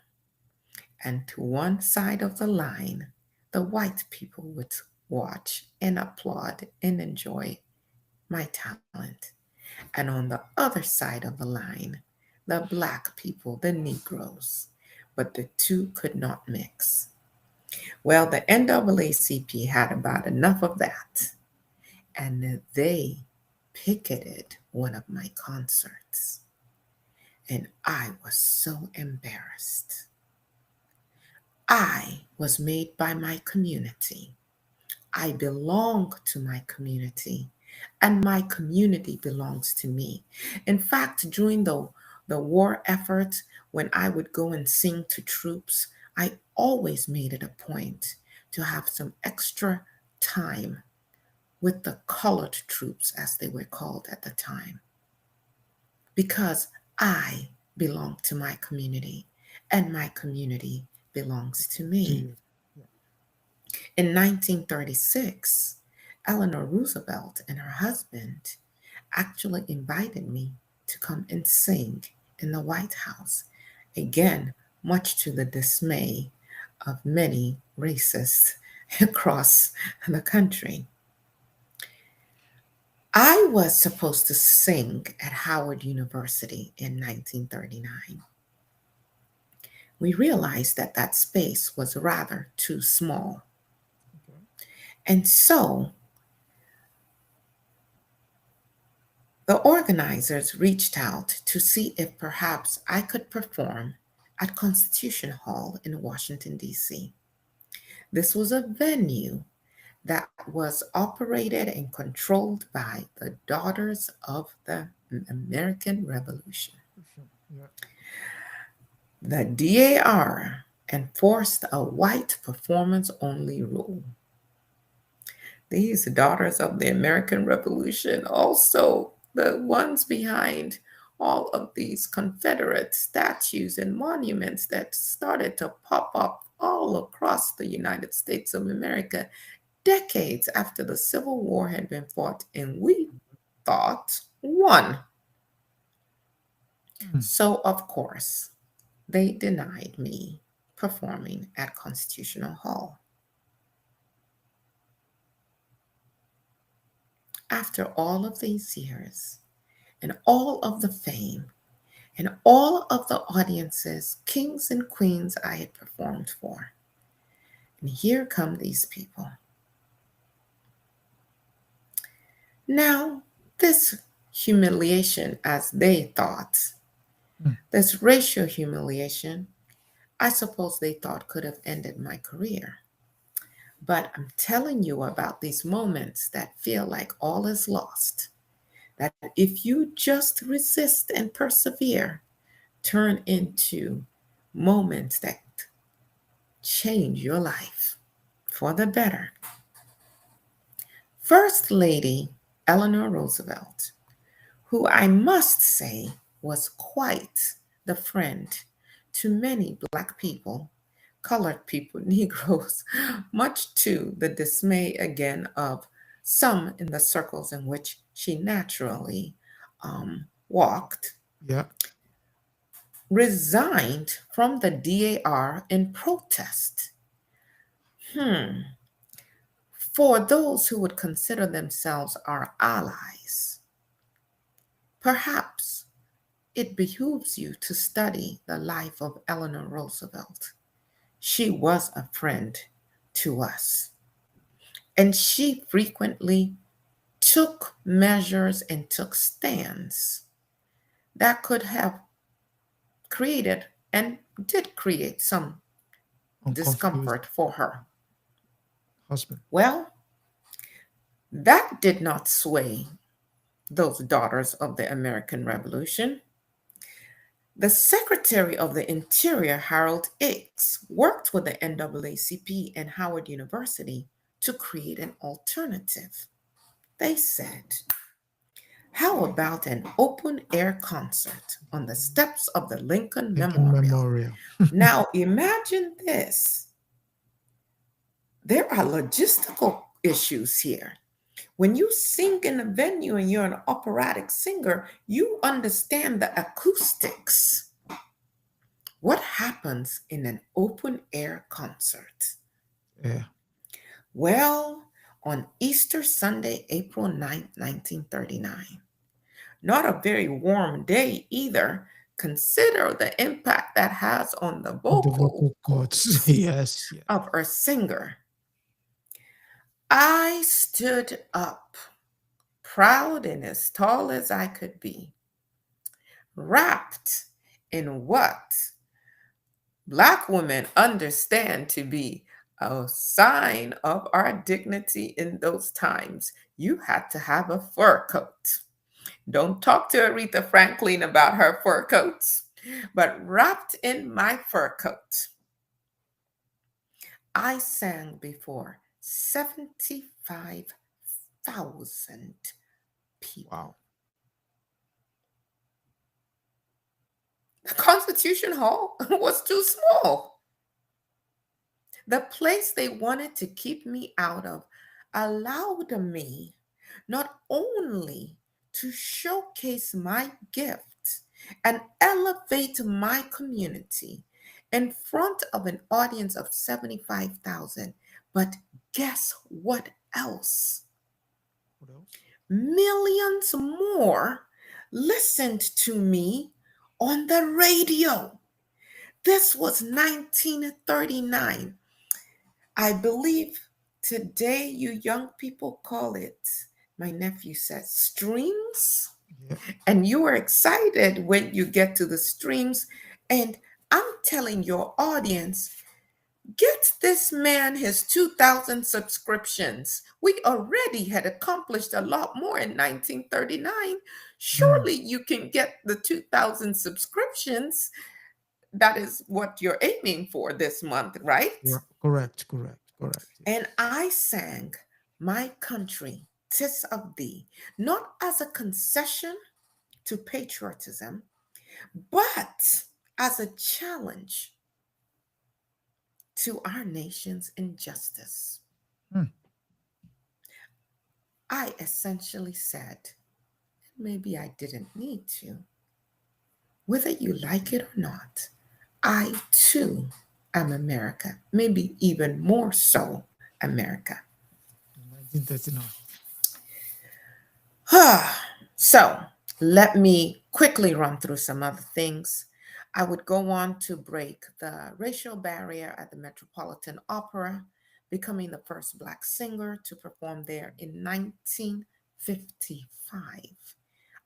And to one side of the line, the white people would watch and applaud and enjoy my talent. And on the other side of the line, the black people, the Negroes. But the two could not mix. Well, the NAACP had about enough of that, and they picketed one of my concerts. And I was so embarrassed. I was made by my community. I belong to my community, and my community belongs to me. In fact, during the war effort, when I would go and sing to troops, I always made it a point to have some extra time with the colored troops, as they were called at the time, because I belong to my community, and my community belongs to To me. you. Yeah. In 1936, Eleanor Roosevelt and her husband actually invited me to come and sing in the White House. Again, much to the dismay of many racists across the country. I was supposed to sing at Howard University in 1939. We realized that that space was rather too small. Okay. And so the organizers reached out to see if perhaps I could perform at Constitution Hall in Washington, D.C. This was a venue that was operated and controlled by the Daughters of the American Revolution. Yeah. The DAR enforced a white performance only rule. These daughters of the American Revolution, also the ones behind all of these Confederate statues and monuments that started to pop up all across the United States of America decades after the Civil War had been fought, and we thought won. Mm. So, of course, they denied me performing at Constitutional Hall. After all of these years and all of the fame and all of the audiences, kings and queens I had performed for, and here come these people. Now, this humiliation, as they thought, Mm. this racial humiliation, I suppose they thought could have ended my career. But I'm telling you about these moments that feel like all is lost, that if you just resist and persevere, turn into moments that change your life for the better. First Lady Eleanor Roosevelt, who I must say was quite the friend to many Black people, colored people, Negroes, much to the dismay again of some in the circles in which she naturally walked, Yeah. resigned from the DAR in protest. Hmm. For those who would consider themselves our allies, perhaps it behooves you to study the life of Eleanor Roosevelt. She was a friend to us, and she frequently took measures and took stands that could have created and did create some On confused discomfort for her. husband. Well, that did not sway those daughters of the American Revolution. The Secretary of the Interior, Harold Ickes, worked with the NAACP and Howard University to create an alternative. They said, how about an open air concert on the steps of the Lincoln Lincoln Memorial? Memorial. Now imagine this. There are logistical issues here. When you sing in a venue and you're an operatic singer, you understand the acoustics. What happens in an open air concert? Yeah. Well, on Easter Sunday, April 9th, 1939, not a very warm day either. Consider the impact that has on the On the vocal vocal cords. cords Yes. Yeah. of a singer. I stood up, proud and as tall as I could be, wrapped in what Black women understand to be a sign of our dignity in those times. You had to have a fur coat. Don't talk to Aretha Franklin about her fur coats, but wrapped in my fur coat, I sang before 75,000 people. Wow. The Constitution Hall was too small. The place they wanted to keep me out of allowed me not only to showcase my gift and elevate my community in front of an audience of 75,000, but guess what else? What else? Millions more listened to me on the radio. This was 1939. I believe today you young people call it, my nephew said, streams. Yeah. And you are excited when you get to the streams. And I'm telling your audience, get this man his 2,000 subscriptions. We already had accomplished a lot more in 1939. Mm. Surely you can get the 2,000 subscriptions. That is what you're aiming for this month, right? Correct. Correct. Correct. And Yes. I sang My Country, 'Tis of Thee, not as a concession to patriotism, but as a challenge to our nation's injustice. Mm. I essentially said, maybe I didn't need to, whether you like it or not, I too am America, maybe even more so America. In 1939. So let me quickly run through some other things. I would go on to break the racial barrier at the Metropolitan Opera, becoming the first Black singer to perform there in 1955.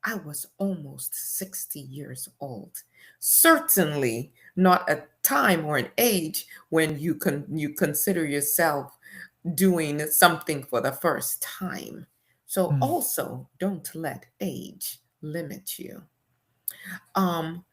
I was almost 60 years old. Certainly not a time or an age when you consider yourself doing something for the first time. So Mm. also don't let age limit you. Um,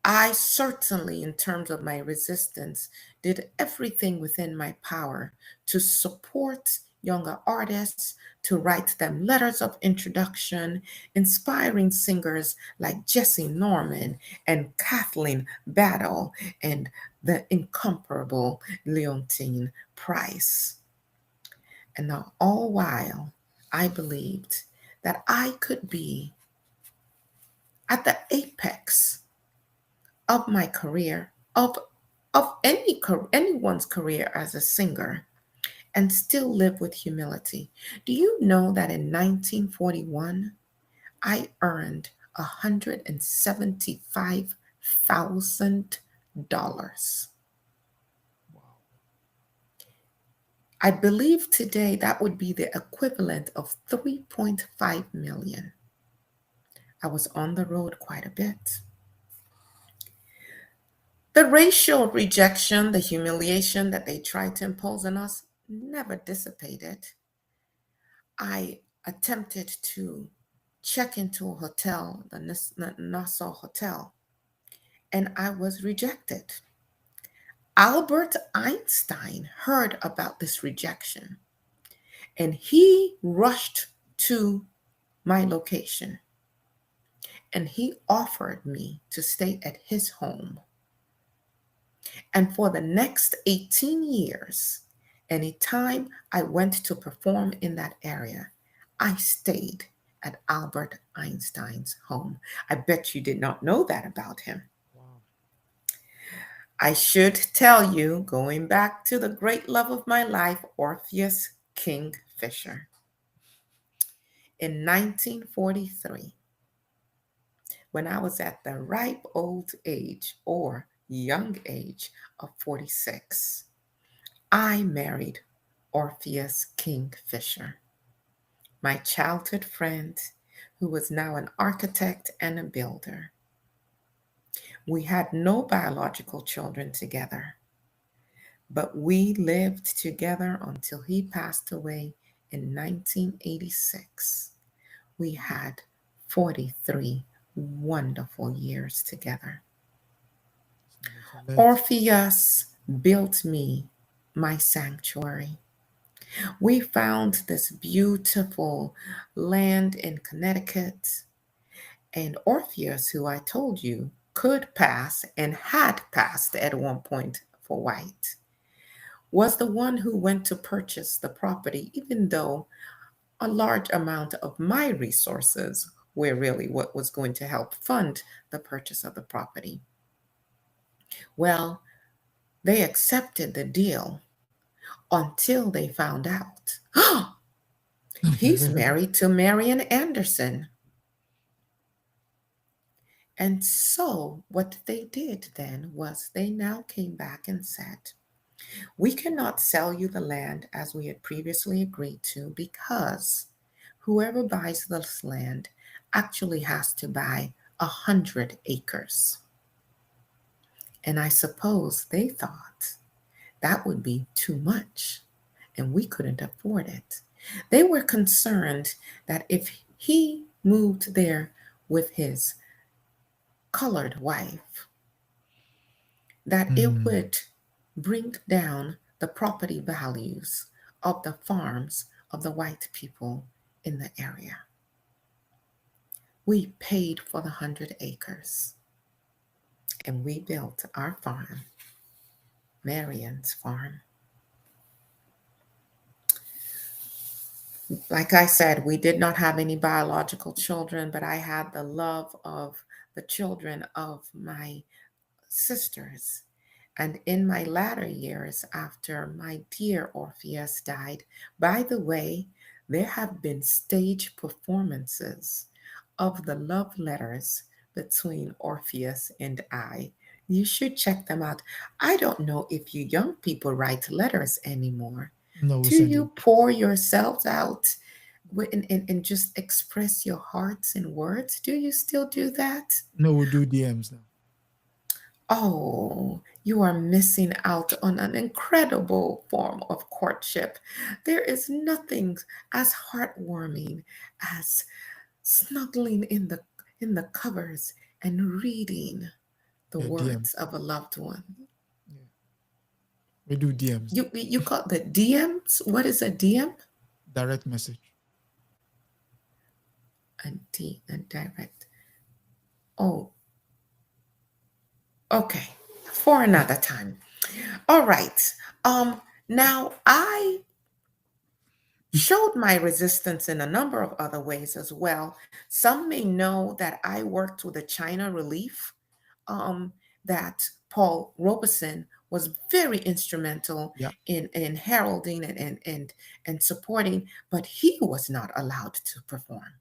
I certainly, in terms of my resistance, did everything within my power to support younger artists, to write them letters of introduction, inspiring singers like Jessie Norman and Kathleen Battle and the incomparable Leontine Price. And now, all while I believed that I could be at the apex of my career, of anyone's career as a singer, and still live with humility. Do you know that in 1941, I earned $175,000? Wow. I believe today that would be the equivalent of 3.5 million. I was on the road quite a bit. The racial rejection, the humiliation that they tried to impose on us never dissipated. I attempted to check into a hotel, the Nassau Hotel, and I was rejected. Albert Einstein heard about this rejection and he rushed to my location and he offered me to stay at his home. And for the next 18 years, anytime I went to perform in that area, I stayed at Albert Einstein's home. I bet you did not know that about him. Wow. I should tell you, going back to the great love of my life, Orpheus Kingfisher. In 1943, when I was at the ripe old age or young age of 46, I married Orpheus Kingfisher, my childhood friend who was now an architect and a builder. We had no biological children together, but we lived together until he passed away in 1986. We had 43 wonderful years together. It's never too late. Orpheus built me my sanctuary. We found this beautiful land in Connecticut, and Orpheus, who I told you could pass and had passed at one point for white, was the one who went to purchase the property, even though a large amount of my resources were really what was going to help fund the purchase of the property. Well, they accepted the deal until they found out he's married to Marian Anderson. And so, what they did then was they now came back and said, we cannot sell you the land as we had previously agreed to because whoever buys this land actually has to buy 100 acres. And I suppose they thought that would be too much and we couldn't afford it. They were concerned that if he moved there with his colored wife, that it Hmm. would bring down the property values of the farms of the white people in the area. We paid for the 100 acres and we built our farm, Marian's farm. Like I said, we did not have any biological children, but I had the love of the children of my sisters. And in my latter years, after my dear Orpheus died, by the way, there have been stage performances of the love letters between Orpheus and I. You should check them out. I don't know if you young people write letters anymore. No, we Do send you it. pour yourselves out and just express your hearts in words? Do you still do that? No, we do DMs now. Oh, you are missing out on an incredible form of courtship. There is nothing as heartwarming as snuggling in the covers and reading the Yeah, DM. words of a loved one. Yeah, we do DMs now. You call the DMs? What is a DM? Direct message. A direct. Oh, okay. For another time. All right. Now I showed my resistance in a number of other ways as well. Some may know that I worked with the China Relief, that Paul Robeson was very instrumental Yeah. in heralding and supporting, but he was not allowed to perform.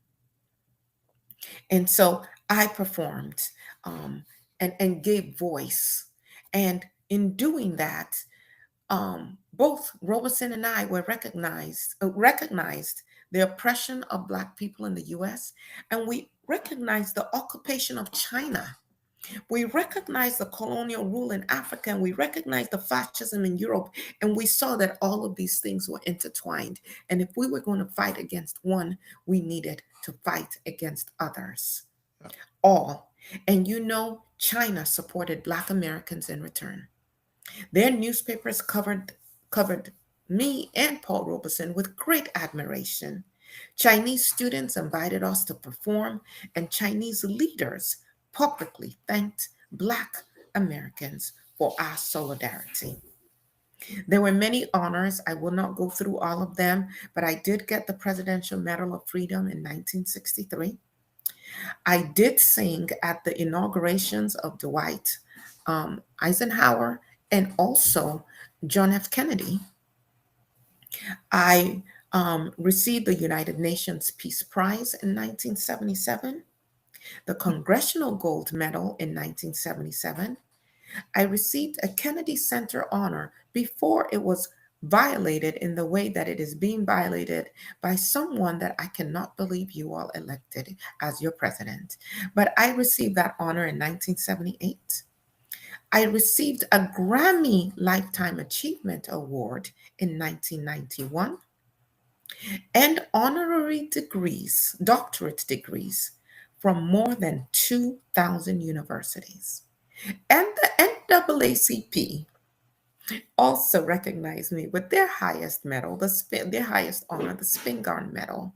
And so I performed, um, and gave voice. And in doing that, both Robeson and I were recognized the oppression of Black people in the U.S., and we recognized the occupation of China. We recognized the colonial rule in Africa, and we recognized the fascism in Europe, and we saw that all of these things were intertwined. And if we were going to fight against one, we needed to fight against others. Yeah. All. And China supported Black Americans in return. Their newspapers covered me and Paul Robeson with great admiration. Chinese students invited us to perform, and Chinese leaders publicly thanked Black Americans for our solidarity. There were many honors. I will not go through all of them, but I did get the Presidential Medal of Freedom in 1963. I did sing at the inaugurations of Dwight Eisenhower and also John F. Kennedy. I received the United Nations Peace Prize in 1977, the Congressional Gold Medal in 1977. I received a Kennedy Center honor before it was violated in the way that it is being violated by someone that I cannot believe you all elected as your president. But I received that honor in 1978. I received a Grammy Lifetime Achievement Award in 1991 and honorary degrees, doctorate degrees from more than 2,000 universities. And the NAACP also recognized me with their highest medal, their highest honor, the Spingarn Medal.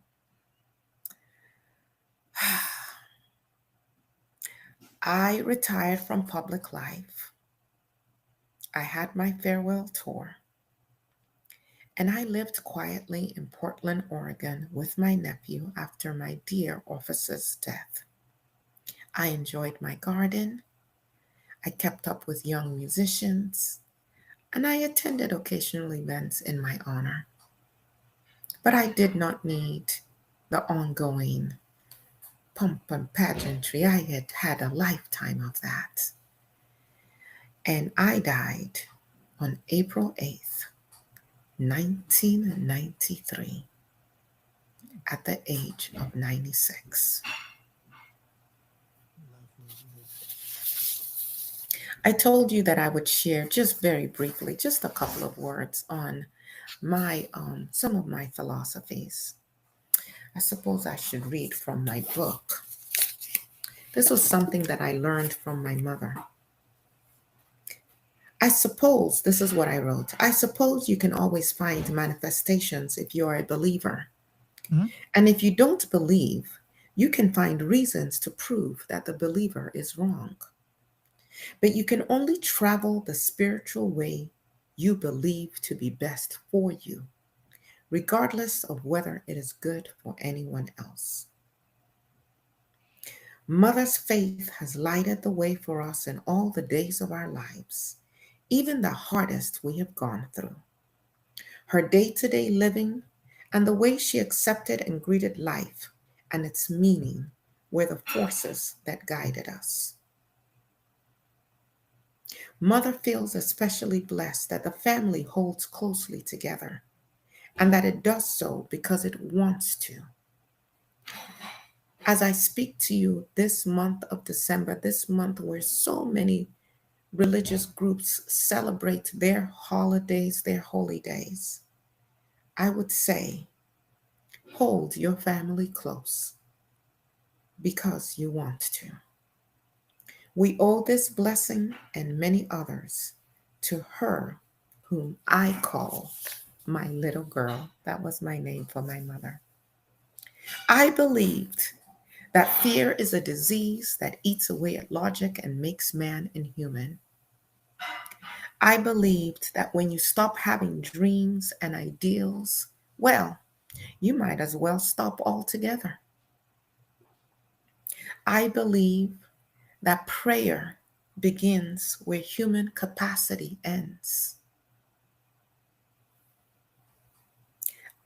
I retired from public life. I had my farewell tour, and I lived quietly in Portland, Oregon with my nephew after my dear officer's death. I enjoyed my garden. I kept up with young musicians, and I attended occasional events in my honor. But I did not need the ongoing pomp and pageantry. I had had a lifetime of that. And I died on April 8th, 1993, at the age of 96. Life was lived. I told you that I would share just very briefly, just a couple of words on my some of my philosophies. I suppose I should read from my book. This was something that I learned from my mother. I suppose, this is what I wrote. I suppose you can always find manifestations if you're a believer. Mhm. And if you don't believe, you can find reasons to prove that the believer is wrong. But you can only travel the spiritual way you believe to be best for you, regardless of whether it is good for anyone else. Mother's faith has lighted the way for us in all the days of our lives, even the hardest we have gone through. Her day to day living and the way she accepted and greeted life and its meaning were the forces that guided us. Mother feels especially blessed that the family holds closely together and that it does so because it wants to. As I speak to you this month of December, this month where so many religious groups celebrate their holidays, their holy days, I would say hold your family close because you want to. We owe this blessing and many others to her whom I call my little girl. That was my name for my mother. I believed that fear is a disease that eats away at logic and makes man inhuman. I believed that when you stop having dreams and ideals, well, you might as well stop altogether. I believe that prayer begins where human capacity ends.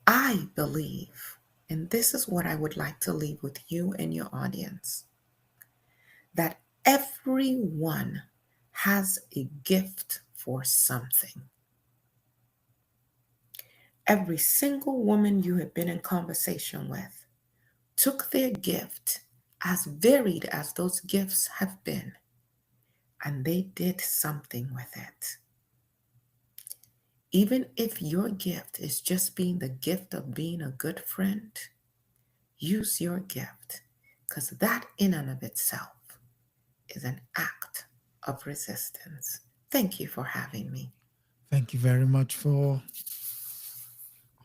I believe, and this is what I would like to leave with you and your audience, that everyone has a gift for something. Every single woman you have been in conversation with took their gift, as varied as those gifts have been, and they did something with it. Even if your gift is just being the gift of being a good friend, use your gift, because that in and of itself is an act of resistance. Thank you for having me. Thank you very much for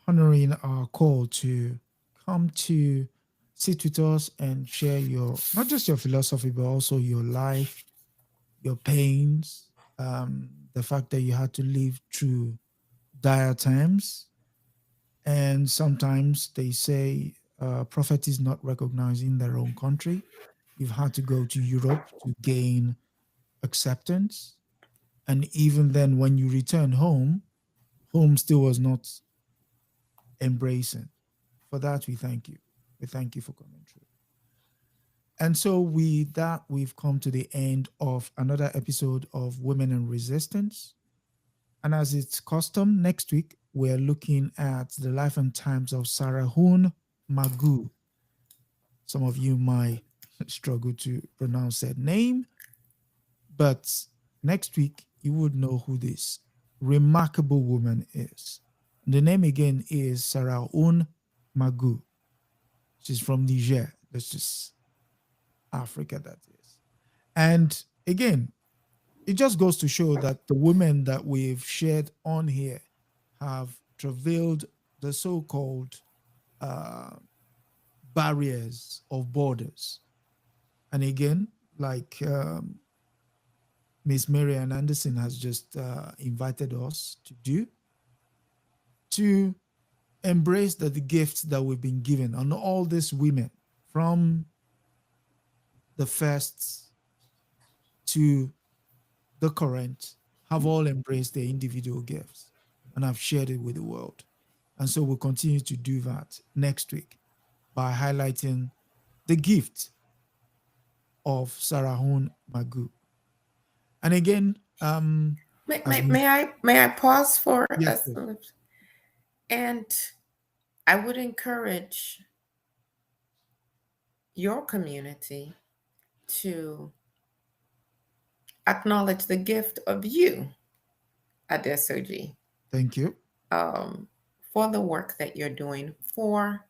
honoring our call to come to sit with us and share your, not just your philosophy, but also your life, your pains, the fact that you had to live through dire times. And sometimes they say prophet is not recognized in their own country. You've had to go to Europe to gain acceptance. And even then, when you return home, home still was not embracing. For that, we thank you. We thank you for coming through. And so, with that, we've come to the end of another episode of Women in Resistance. And as it's custom, next week, we're looking at the life and times of Sarah Hun Magu. Some of you might struggle to pronounce that name, but next week, you would know who this remarkable woman is. The name again is Sarah Hun Magu. She's from Niger. That's just Africa, that is. And again, it just goes to show that the women that we've shared on here have travailed the so-called uh, barriers of borders. And again, like Miss Marian Anderson has just invited us to do, to embrace the gifts that we've been given, and all these women from the first to the current have all embraced their individual gifts and have shared it with the world. And so we'll continue to do that next week by highlighting the gift of Sarahun Magu. And again, May, as may, Miss, may I may I pause for yes, us? yes, And I would encourage your community to acknowledge the gift of you, Adesoji, thank you. um, for the work that you're doing, for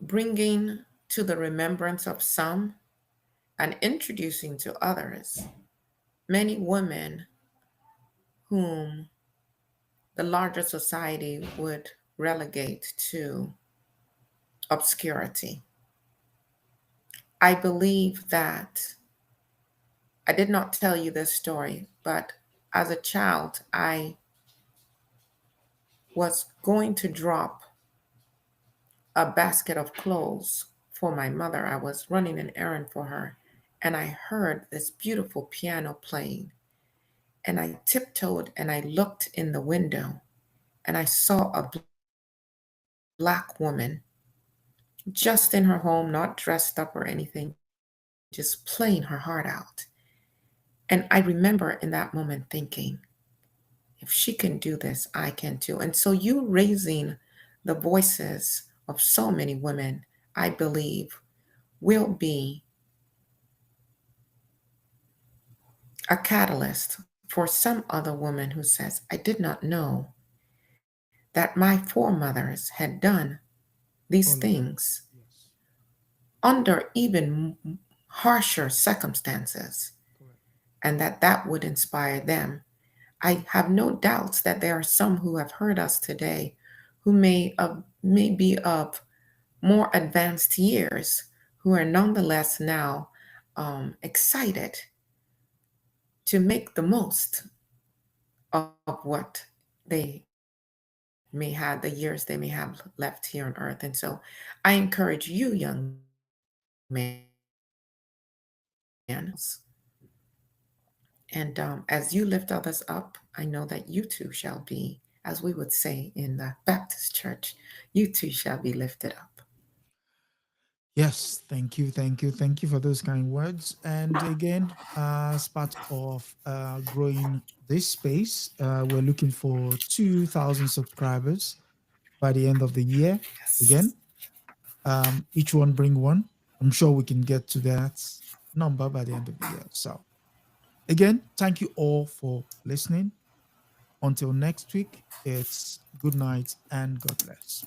bringing to the remembrance of some and introducing to others many women whom the larger society would relegate to obscurity. I believe that I did not tell you this story, but as a child, I was going to drop a basket of clothes for my mother. I was running an errand for her, and I heard this beautiful piano playing. And I tiptoed and I looked in the window, and I saw a black woman just in her home, not dressed up or anything, just playing her heart out. And I remember in that moment thinking, if she can do this, I can too. And so you raising the voices of so many women, I believe, will be a catalyst for some other woman who says, I did not know that my foremothers had done these All of that. things Yes, under even harsher circumstances, correct. and that would inspire them. I have no doubts that there are some who have heard us today who may be of more advanced years, who are nonetheless now excited to make the most of what they may have, the years they may have left here on earth. And so I encourage you, young man, to And as you lift others up, I know that you too shall be, as we would say in the Baptist church, you too shall be lifted up. Yes, thank you, thank you, thank you for those kind words. And again, as part of growing this space, we're looking for 2,000 subscribers by the end of the year. Yes. Again, each one bring one. I'm sure we can get to that number by the end of the year. So, again, thank you all for listening. Until next week, it's good night and God bless.